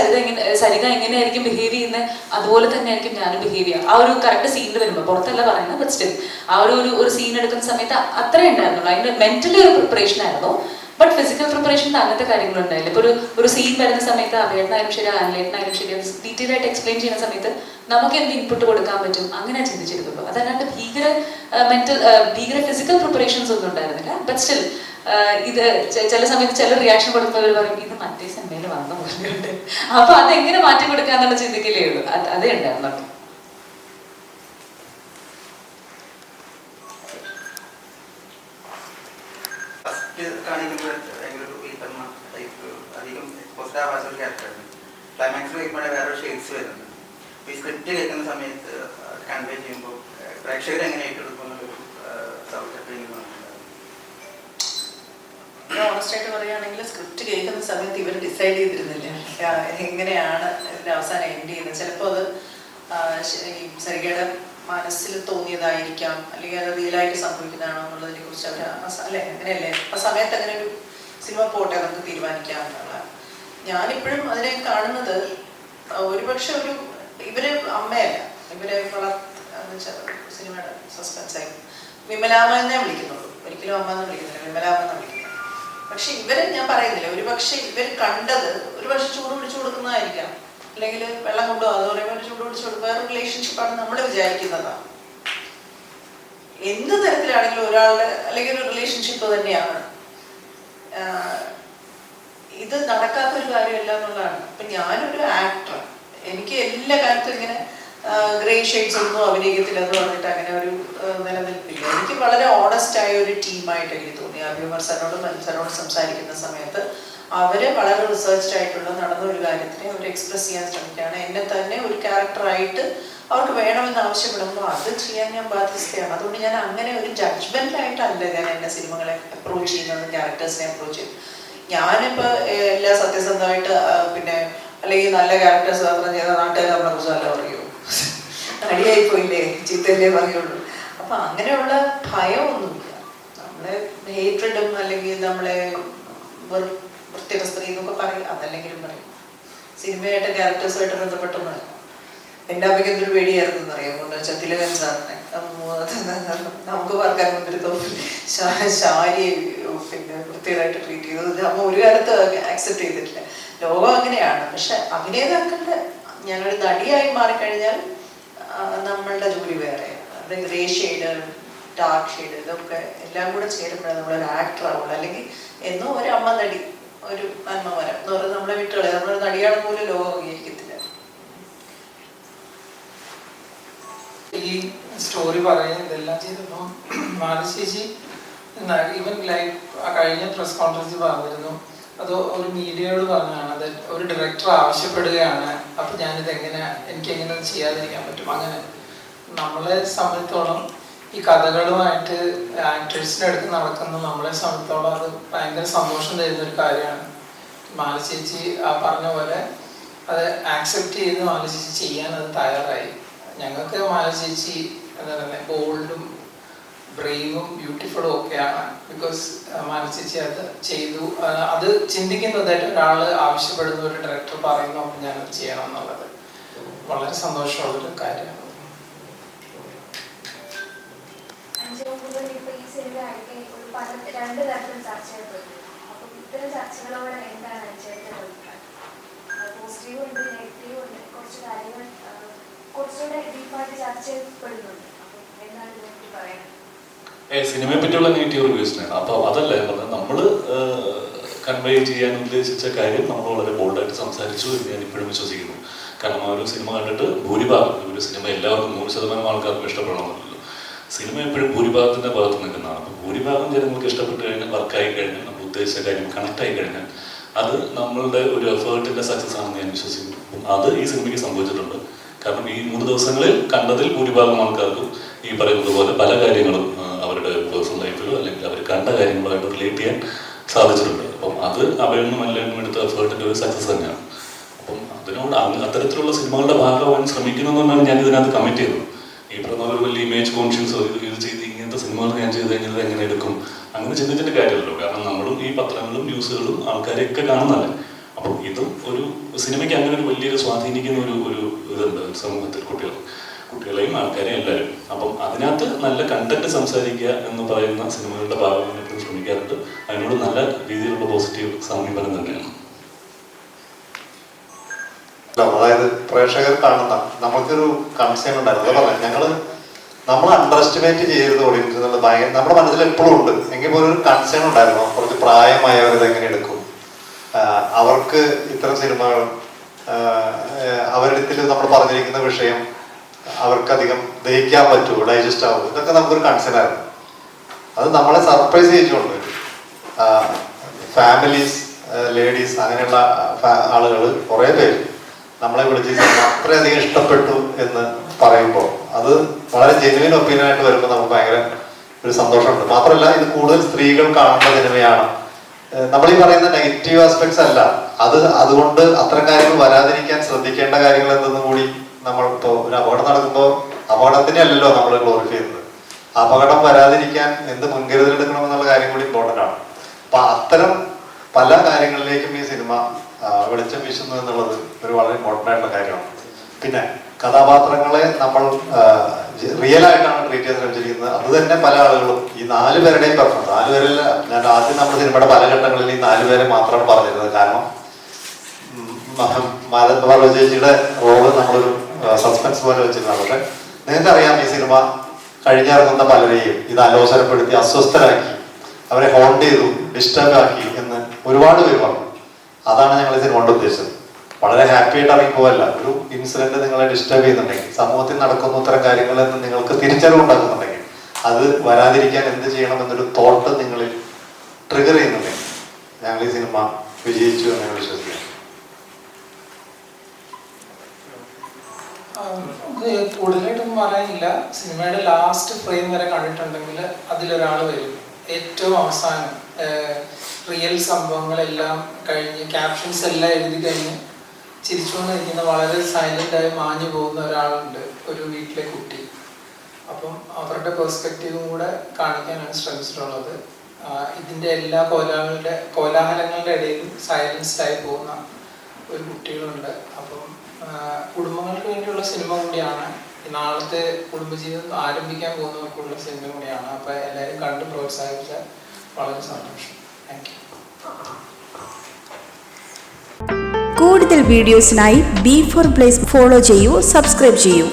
സരിക എങ്ങനെയായിരിക്കും ബിഹേവ് ചെയ്യുന്നത്, അതുപോലെ തന്നെ ആയിരിക്കും ഞാനും ബിഹേവ് ചെയ്യുക. ആ ഒരു കറക്റ്റ് സീനിൽ വരുമ്പോൾ, പുറത്തല്ല പറയുന്നത്, ബട്ട് സ്റ്റിൽ ആ ഒരു സീൻ എടുക്കുന്ന സമയത്ത് അത്രേ ഉണ്ടായിരുന്നുള്ളൂ. അതിന് മെന്റലി ഒരു പ്രിപ്പറേഷൻ ആയിരുന്നു. ബട്ട് ഫിസിക്കൽ പ്രിപ്പറേഷനിൽ അങ്ങനത്തെ കാര്യങ്ങളുണ്ടായില്ല. ഇപ്പോൾ ഒരു സീൻ വരുന്ന സമയത്ത് അഭേട്ടനായാലും ശരി, ആൻലേട്ടനായാലും ശരി, അത് ഡീറ്റെയിൽ ആയിട്ട് എക്സ്പ്ലെയിൻ ചെയ്യുന്ന സമയത്ത് നമുക്ക് എന്ത് ഇൻപുട്ട് കൊടുക്കാൻ പറ്റും അങ്ങനെ ചിന്തിച്ചിരുന്നുള്ളൂ. അതല്ലാണ്ട് ഭീകര ഫിസിക്കൽ പ്രിപ്പറേഷൻസ് ഒന്നും ഉണ്ടായിരുന്നില്ല. ബട്ട് സ്റ്റിൽ ഇത് ചില സമയത്ത് ചില റിയാക്ഷൻ കൊടുക്കുമ്പോൾ പറയും ഇത് മറ്റേ സിനിമയിൽ വന്ന പോലെയുണ്ട്, അപ്പൊ അതെങ്ങനെ മാറ്റി കൊടുക്കാന്നുള്ള ചിന്തിക്കലേ ഉള്ളൂ. അതേ ഉണ്ടായിരുന്നുള്ളൂ. കാണിക്കുമ്പോൾ വീട്ടമ്മ ടൈപ്പ് അധികം പോസ്റ്റ് ആവാത്ത ഒരു ക്യാരക്ടറാണ്. ക്ലൈമാക്സിൽ കഴിക്കുമ്പോൾ വേറെ ഷെയ്ഡ്സ് വരുന്നുണ്ട്. അപ്പോൾ ഈ സ്ക്രിപ്റ്റ് കേൾക്കുന്ന സമയത്ത് കൺവേ ചെയ്യുമ്പോൾ പ്രേക്ഷകർ എങ്ങനെ ഏറ്റെടുക്കുന്നൊരു ഓണസ്റ്റായിട്ട് പറയുകയാണെങ്കിൽ സ്ക്രിപ്റ്റ് കേൾക്കുന്ന സമയത്ത് ഇവർ ഡിസൈഡ് ചെയ്തിരുന്നില്ല എങ്ങനെയാണ് ഇതിൻ്റെ അവസാനം എൻഡ് ചെയ്യുന്നത്. ചിലപ്പോൾ അത് സരികയുടെ മനസ്സിൽ തോന്നിയതായിരിക്കാം, അല്ലെങ്കിൽ അത് റിയലായിട്ട് സംഭവിക്കുന്നതാണോ എന്നുള്ളതിനെ കുറിച്ച് അവർ അല്ലേ അങ്ങനെയല്ലേ ആ സമയത്ത് അങ്ങനെ ഒരു സിനിമ പോട്ടെ നമുക്ക് തീരുമാനിക്കാം എന്നുള്ള. ഞാനിപ്പോഴും അതിനെ കാണുന്നത് ഒരുപക്ഷെ ഇവര് അമ്മയല്ല, ഇവരെ സിനിമയുടെ സസ്പെൻസായി വിമലാമ്മ എന്നേ വിളിക്കുന്നുള്ളൂ, ഒരിക്കലും അമ്മ എന്ന് വിളിക്കുന്നില്ല, വിമലാമ്മ എന്ന് വിളിക്കുന്നത്. പക്ഷെ ഇവരെ ഞാൻ പറയുന്നില്ല, ഒരുപക്ഷെ ഇവർ കണ്ടത് ഒരുപക്ഷെ ചൂട് പിടിച്ചു കൊടുക്കുന്നതായിരിക്കാം, അല്ലെങ്കിൽ വെള്ളം കൊണ്ടോ അത് പറയുമ്പോൾ ചൂട് പിടിച്ചു കൊടുക്കുക, വേറെ റിലേഷൻഷിപ്പാണ് നമ്മൾ വിചാരിക്കുന്നതാണ്. എന്ത് തരത്തിലാണെങ്കിലും ഒരാളുടെ അല്ലെങ്കിൽ ഒരു റിലേഷൻഷിപ്പ് തന്നെയാണ്. ഇത് നടക്കാത്തൊരു കാര്യമല്ല എന്നുള്ളതാണ്. ഇപ്പൊ ഞാനൊരു ആക്ടർ, എനിക്ക് എല്ലാ കാലത്തും ഇങ്ങനെ ഗ്രേ ഷെയ്ഡ്സ് ഒന്നും അഭിനയിക്കത്തില്ല എന്ന് പറഞ്ഞിട്ട് അങ്ങനെ ഒരു നിലനിൽപ്പില്ല. എനിക്ക് വളരെ ഓണസ്റ്റ് ആയ ഒരു ടീമായിട്ട് എനിക്ക് തോന്നി. അഭിമർ സാറിനോടും മത്സരോടും സംസാരിക്കുന്ന സമയത്ത് അവര് വളരെ റിസർച്ച്ഡ് ആയിട്ടുള്ള നടന്ന ഒരു കാര്യത്തിനെ അവർ എക്സ്പ്രസ് ചെയ്യാൻ ശ്രമിക്കുകയാണ്. എന്നെ തന്നെ ഒരു ക്യാരക്ടറായിട്ട് അവർക്ക് വേണമെന്ന് ആവശ്യപ്പെടുമ്പോൾ അത് ചെയ്യാൻ ഞാൻ ബാധ്യസ്ഥയാണ്. അതുകൊണ്ട് ഞാൻ അങ്ങനെ ഒരു ജഡ്ജ്മെന്റായിട്ടല്ല ഞാൻ എൻ്റെ സിനിമകളെ അപ്രോച്ച് ചെയ്യുന്നത്, ക്യാരക്ടേഴ്സിനെ അപ്രോച്ച് ചെയ്യുന്നത്. ഞാനിപ്പോൾ എല്ലാ സത്യസന്ധമായിട്ട് പിന്നെ അല്ലെങ്കിൽ നല്ല ക്യാരക്ടേഴ്സ് മാത്രം ചെയ്ത നാട്ടുകാർ നമ്മളെ കുറിച്ച് നല്ല പറയുമോ, നടിയായി പോയില്ലേ ചീത്തല്ലേ പറയുള്ളൂ. അപ്പൊ അങ്ങനെയുള്ള ഭയമൊന്നുമില്ല. നമ്മളെ ഹേറ്റ്രഡും അല്ലെങ്കിൽ നമ്മളെ വൃത്തിയുടെ സ്ത്രീ എന്നൊക്കെ പറയും, അതല്ലെങ്കിലും പറയും. സിനിമയായിട്ട് ക്യാരക്ടേഴ്സുമായിട്ട് ബന്ധപ്പെട്ടൊന്നും എൻ്റെ അമ്മയ്ക്ക് എന്തൊരു പേടിയായിരുന്നു എന്നറിയാം. കൊണ്ട് വെച്ചാൽ തിലകൻ സാറിനെ നമുക്ക് പറക്കാൻ വന്നൊരു തോന്നി ശാരിയെ പിന്നെ വൃത്തിയായിട്ട് ട്രീറ്റ് ചെയ്തത് അമ്മ ഒരു കാലത്ത് ആക്സെപ്റ്റ് ചെയ്തിട്ടില്ല. ലോകം അങ്ങനെയാണ്. പക്ഷെ അഭിനേതാക്കളുടെ ഞാനൊരു നടിയായി മാറിക്കഴിഞ്ഞാൽ നമ്മളുടെ ജോലി വേറെ. അത് ഗ്രേ ഷെയ്ഡ്, ഡാർക്ക് ഷെയ്ഡ്, ഇതൊക്കെ എല്ലാം കൂടെ ചേരുമ്പോഴാണ് നമ്മളൊരു ആക്ടർ ആവുള്ളൂ. അല്ലെങ്കിൽ എന്നോ ഒരു അമ്മ നടി, ഒരു നന്മ വരം എന്ന് പറയുന്നത് നമ്മളെ വിട്ടുകളെ നമ്മളൊരു നടിയാണെന്ന് പോലും ലോകം അംഗീകരിക്കത്തില്ല. ഈ സ്റ്റോറി പറയുന്നത് ഇതെല്ലാം ചെയ്തപ്പം മാനസേച്ചി ഈവൻ ലൈവ് കഴിഞ്ഞ പ്രസ് കോൺഫറൻസിൽ പറഞ്ഞിരുന്നു, അത് ഒരു മീഡിയയോട് പറഞ്ഞാണ്, അത് ഒരു ഡയറക്ടർ ആവശ്യപ്പെടുകയാണ്, അപ്പം ഞാനിത് എനിക്കെങ്ങനെ ചെയ്യാതിരിക്കാൻ പറ്റും. അങ്ങനെ നമ്മളെ സംബന്ധിച്ചോളം ഈ കഥകളുമായിട്ട് ആക്ടേഴ്സിൻ്റെ അടുത്ത് നടക്കുന്ന നമ്മളെ സംബന്ധിച്ചോളം അത് ഭയങ്കര സന്തോഷം തരുന്നൊരു കാര്യമാണ്. മാലചേച്ചി ആ പറഞ്ഞ പോലെ അത് ആക്സെപ്റ്റ് ചെയ്ത് മാലചേച്ചി ചെയ്യാൻ അത് തയ്യാറായി. ഞങ്ങൾക്ക് മാലചേച്ചി എന്താ പറയുക ബോൾഡും ബ്രെയിനും ബ്യൂട്ടിഫുള്ളും ഒക്കെയാണ്. ബിക്കോസ് മാനസിച്ച് അത് ചെയ്തു, അത് ചിന്തിക്കുന്നതായിട്ട് ഒരാൾ ആവശ്യപ്പെടുന്ന ഒരു ഡയറക്ടർ പറയുന്നു അപ്പം ഞാനത് ചെയ്യണം എന്നുള്ളത് വളരെ സന്തോഷമുള്ളൊരു കാര്യമാണ്. രണ്ട് തരത്തിൽ ചർച്ചകൾ അപ്പം ഇത്തരം ചർച്ചകളോട് എന്താണ് അഞ്ചേട്ടൻ പോസിറ്റീവ് ഉണ്ട്, നെഗറ്റീവ് ഉണ്ട്, കുറച്ച് കാര്യങ്ങൾ കുറച്ചുകൂടെ ഡീപ്പായിട്ട് ചർച്ച ചെയ്യപ്പെടുന്നുണ്ട്. അപ്പം എന്താണ് ഇതിനെപ്പറ്റി പറയുന്നത്? സിനിമയെ പറ്റിയുള്ള നെഗറ്റീവ് റിവ്യൂസിനാണ്. അപ്പോൾ അതല്ല ഞാൻ പറഞ്ഞത്, നമ്മൾ കൺവേ ചെയ്യാൻ ഉദ്ദേശിച്ച കാര്യം നമ്മൾ വളരെ ബോൾഡായിട്ട് സംസാരിച്ചു എന്ന് ഞാൻ ഇപ്പോഴും വിശ്വസിക്കുന്നു. കാരണം ആ ഒരു സിനിമ കണ്ടിട്ട് ഭൂരിഭാഗം, ഒരു സിനിമ എല്ലാവർക്കും 100% ആൾക്കാർക്കും ഇഷ്ടപ്പെടണമെന്നില്ലല്ലോ. സിനിമ എപ്പോഴും ഭൂരിഭാഗത്തിൻ്റെ ഭാഗത്ത് നിൽക്കുന്നതാണ്. അപ്പോൾ ഭൂരിഭാഗം ജനങ്ങൾക്ക് ഇഷ്ടപ്പെട്ട് കഴിഞ്ഞാൽ, വർക്കായി കഴിഞ്ഞാൽ, നമ്മൾ ഉദ്ദേശിച്ച കാര്യം കണക്ട് ആയി കഴിഞ്ഞാൽ അത് നമ്മളുടെ ഒരു എഫേർട്ടിൻ്റെ സക്സസ് ആണെന്ന് ഞാൻ വിശ്വസിക്കുന്നു. അപ്പം അത് ഈ സിനിമയ്ക്ക് സംഭവിച്ചിട്ടുണ്ട്. കാരണം ഈ 3 ദിവസങ്ങളിൽ കണ്ടതിൽ ഭൂരിഭാഗം ആൾക്കാർക്കും ഈ പറയുന്നത് പോലെ പല കാര്യങ്ങളും അവരുടെ പേഴ്സണൽ ലൈഫിലോ അല്ലെങ്കിൽ അവർ കണ്ട കാര്യങ്ങളുമായിട്ട് റിലേറ്റ് ചെയ്യാൻ സാധിച്ചിട്ടുണ്ട്. അപ്പം അത് അവയൊന്നും എല്ലാം എടുത്ത എഫേർട്ടിൻ്റെ ഒരു സക്സസ് തന്നെയാണ്. അപ്പം അതിനോട് അത്തരത്തിലുള്ള സിനിമകളുടെ ഭാഗമാകാൻ ശ്രമിക്കുന്നതെന്നാണ് ഞാൻ ഇതിനകത്ത് കമ്മിറ്റ് ചെയ്തത്. ഈ പറഞ്ഞ ഒരു വലിയ ഇമേജ് കോൺഷ്യൻസോ ഇത് ചെയ്ത് ഇങ്ങനത്തെ സിനിമകൾ ഞാൻ ചെയ്ത് കഴിഞ്ഞാൽ എങ്ങനെ എടുക്കും അങ്ങനെ ചിന്തിച്ചിട്ട് കാര്യമല്ലോ. കാരണം നമ്മളും ഈ പത്രങ്ങളും ന്യൂസുകളും ആൾക്കാരെയൊക്കെ കാണുന്നതല്ലേ. അപ്പം ഇതും ഒരു സിനിമയ്ക്ക് അങ്ങനെ ഒരു വലിയൊരു സ്വാധീനിക്കുന്ന ഒരു ഇതുണ്ട് സമൂഹത്തിൽ, കുട്ടികളെയും ആൾക്കാരെയും എല്ലാവരും. അപ്പം അതിനകത്ത് നല്ല കണ്ടന്റ് സംസാരിക്കുക എന്ന് പറയുന്ന സിനിമകളുടെ ഭാഗമായിട്ട് ശ്രമിക്കാറുണ്ട്. അതിനോട് നല്ല രീതിയിലുള്ള പോസിറ്റീവ് സമീപനം തന്നെയാണ്. അതായത് പ്രേക്ഷകർ കാണുന്ന നമുക്കൊരു കൺസേൺ ഉണ്ടായിരുന്നു. അതാ പറഞ്ഞത്, നമ്മൾ അണ്ടർ എസ്റ്റിമേറ്റ് ചെയ്യരുത് ഓഡിയൻസ് എന്നുള്ളത് ഭയങ്കര നമ്മുടെ മനസ്സിൽ എപ്പോഴും ഉണ്ട്. എങ്കിൽ പോലും ഒരു കൺസേൺ ഉണ്ടായിരുന്നു, കുറച്ച് പ്രായമായവർ ഇതെങ്ങനെ എടുക്കും, അവർക്ക് ഇത്തരം സിനിമകൾ അവരുടെ നമ്മൾ പറഞ്ഞിരിക്കുന്ന വിഷയം അവർക്കധികം ദഹിക്കാൻ പറ്റുമോ, ഡൈജസ്റ്റ് ആവുമോ, ഇതൊക്കെ നമുക്കൊരു കൺസേൺ ആയിരുന്നു. അത് നമ്മളെ സർപ്രൈസ് ചെയ്യിച്ചുകൊണ്ട് ഫാമിലീസ്, ലേഡീസ്, അങ്ങനെയുള്ള ആളുകൾ കുറേ പേര് നമ്മളെ വിളിച്ച് അത്രയധികം ഇഷ്ടപ്പെട്ടു എന്ന് പറയുമ്പോൾ അത് വളരെ ജെന്യുവൻ ഒപ്പീനിയൻ ആയിട്ട് വരുമ്പോൾ നമുക്ക് ഭയങ്കര ഒരു സന്തോഷമുണ്ട്. മാത്രമല്ല, ഇത് കൂടുതൽ സ്ത്രീകൾ കാണുന്ന സിനിമയാണ്. നമ്മൾ ഈ പറയുന്ന നെഗറ്റീവ് ആസ്പെക്ട്സ് അല്ല, അതുകൊണ്ട് അത്തരം കാര്യങ്ങൾ വരാതിരിക്കാൻ ശ്രദ്ധിക്കേണ്ട കാര്യങ്ങൾ എന്തെന്ന് കൂടി നമ്മൾ ഇപ്പോൾ ഒരു അപകടം നടക്കുമ്പോൾ അപകടത്തിനെ അല്ലല്ലോ നമ്മൾ ഗ്ലോറിഫൈ ചെയ്യുന്നത്, അപകടം വരാതിരിക്കാൻ എന്ത് മുൻകരുതൽ എടുക്കണമെന്നുള്ള കാര്യം കൂടി ഇമ്പോർട്ടൻ്റ് ആണ്. അപ്പൊ അത്തരം പല കാര്യങ്ങളിലേക്കും ഈ സിനിമ വെളിച്ചം വീശുന്നു എന്നുള്ളത് ഒരു വളരെ ഇമ്പോർട്ടൻ്റ് ആയിട്ടുള്ള കാര്യമാണ്. പിന്നെ കഥാപാത്രങ്ങളെ നമ്മൾ റിയൽ ആയിട്ടാണ് ട്രീറ്റ് ചെയ്യാൻ ശ്രമിച്ചിരിക്കുന്നത്. അത് തന്നെ പല ആളുകളും ഈ 4 പേരുടെയും പെർഫോമൻസ്, 4 പേരിൽ ഞാൻ ആദ്യം നമ്മുടെ സിനിമയുടെ പല ഘട്ടങ്ങളിൽ ഈ 4 പേരെ മാത്രമാണ് പറഞ്ഞിരുന്നത്. കാരണം മാധവ് ചേച്ചിയുടെ റോള് നമ്മളൊരു സസ്പെൻസ് പോലെ വെച്ചിരുന്നത്. പക്ഷെ നിങ്ങൾക്കറിയാം, ഈ സിനിമ കഴിഞ്ഞിറങ്ങുന്ന പലരെയും ഇത് അലോസരപ്പെടുത്തി, അസ്വസ്ഥരാക്കി, അവരെ ഹോണ്ട് ചെയ്തു, ഡിസ്റ്റർബ് ആക്കി എന്ന് ഒരുപാട് പേര് പറഞ്ഞു. അതാണ് ഞങ്ങൾ ഈ സിനിമ കൊണ്ട് ഉദ്ദേശിച്ചത്. വളരെ ഹാപ്പി ആയിട്ട് ഇറങ്ങിപ്പോവല്ല. ഒരു ഇൻസിഡന്റ് നിങ്ങളെ ഡിസ്റ്റർബ് ചെയ്യുന്നുണ്ടെങ്കിൽ, സമൂഹത്തിൽ നടക്കുന്ന ഇത്തരം കാര്യങ്ങൾ എന്ന് നിങ്ങൾക്ക് തിരിച്ചറിവുണ്ടാക്കുന്നുണ്ടെങ്കിൽ, അത് വരാതിരിക്കാൻ എന്ത് ചെയ്യണം എന്നൊരു തോട്ട് നിങ്ങളിൽ ട്രിഗർ ചെയ്യുന്നുണ്ടെങ്കിൽ ഞങ്ങൾ ഈ സിനിമ വിജയിച്ചു എന്ന് വിശ്വസിക്കുന്നു. കൂടുതലായിട്ടൊന്നും പറയാനില്ല. സിനിമയുടെ ലാസ്റ്റ് ഫ്രെയിം വരെ കണ്ടിട്ടുണ്ടെങ്കിൽ അതിലൊരാൾ വരും. ഏറ്റവും അവസാനം റിയൽ സംഭവങ്ങളെല്ലാം കഴിഞ്ഞ് ക്യാപ്ഷൻസ് എല്ലാം എഴുതി കഴിഞ്ഞ് ചിരിച്ചുകൊണ്ടിരിക്കുന്ന വളരെ സൈലൻ്റായി മാഞ്ഞു പോകുന്ന ഒരാളുണ്ട്, ഒരു വീട്ടിലെ കുട്ടി. അപ്പം അവരുടെ പെർസ്പെക്റ്റീവും കൂടെ കാണിക്കാനാണ് ശ്രമിച്ചിട്ടുള്ളത്. ഇതിൻ്റെ എല്ലാ കോലാഹലങ്ങളുടെ ഇടയിലും സൈലൻസ്ഡായി പോകുന്ന ഒരു കുട്ടികളുണ്ട്. അപ്പം കുടുംബങ്ങൾക്ക് വേണ്ടിയുള്ള സിനിമ കൂടിയാണ്. നാളത്തെ കുടുംബജീവിതം ആരംഭിക്കാൻ പോകുന്നവർക്കുള്ള സിനിമ കൂടിയാണ്. അപ്പോൾ എല്ലാവരും കണ്ട് പ്രോത്സാഹിപ്പിച്ചാൽ വളരെ സന്തോഷം. Thank you. കൂടുതൽ വീഡിയോസിനായി B4 Place ഫോളോ ചെയ്യൂ, സബ്സ്ക്രൈബ് ചെയ്യൂ.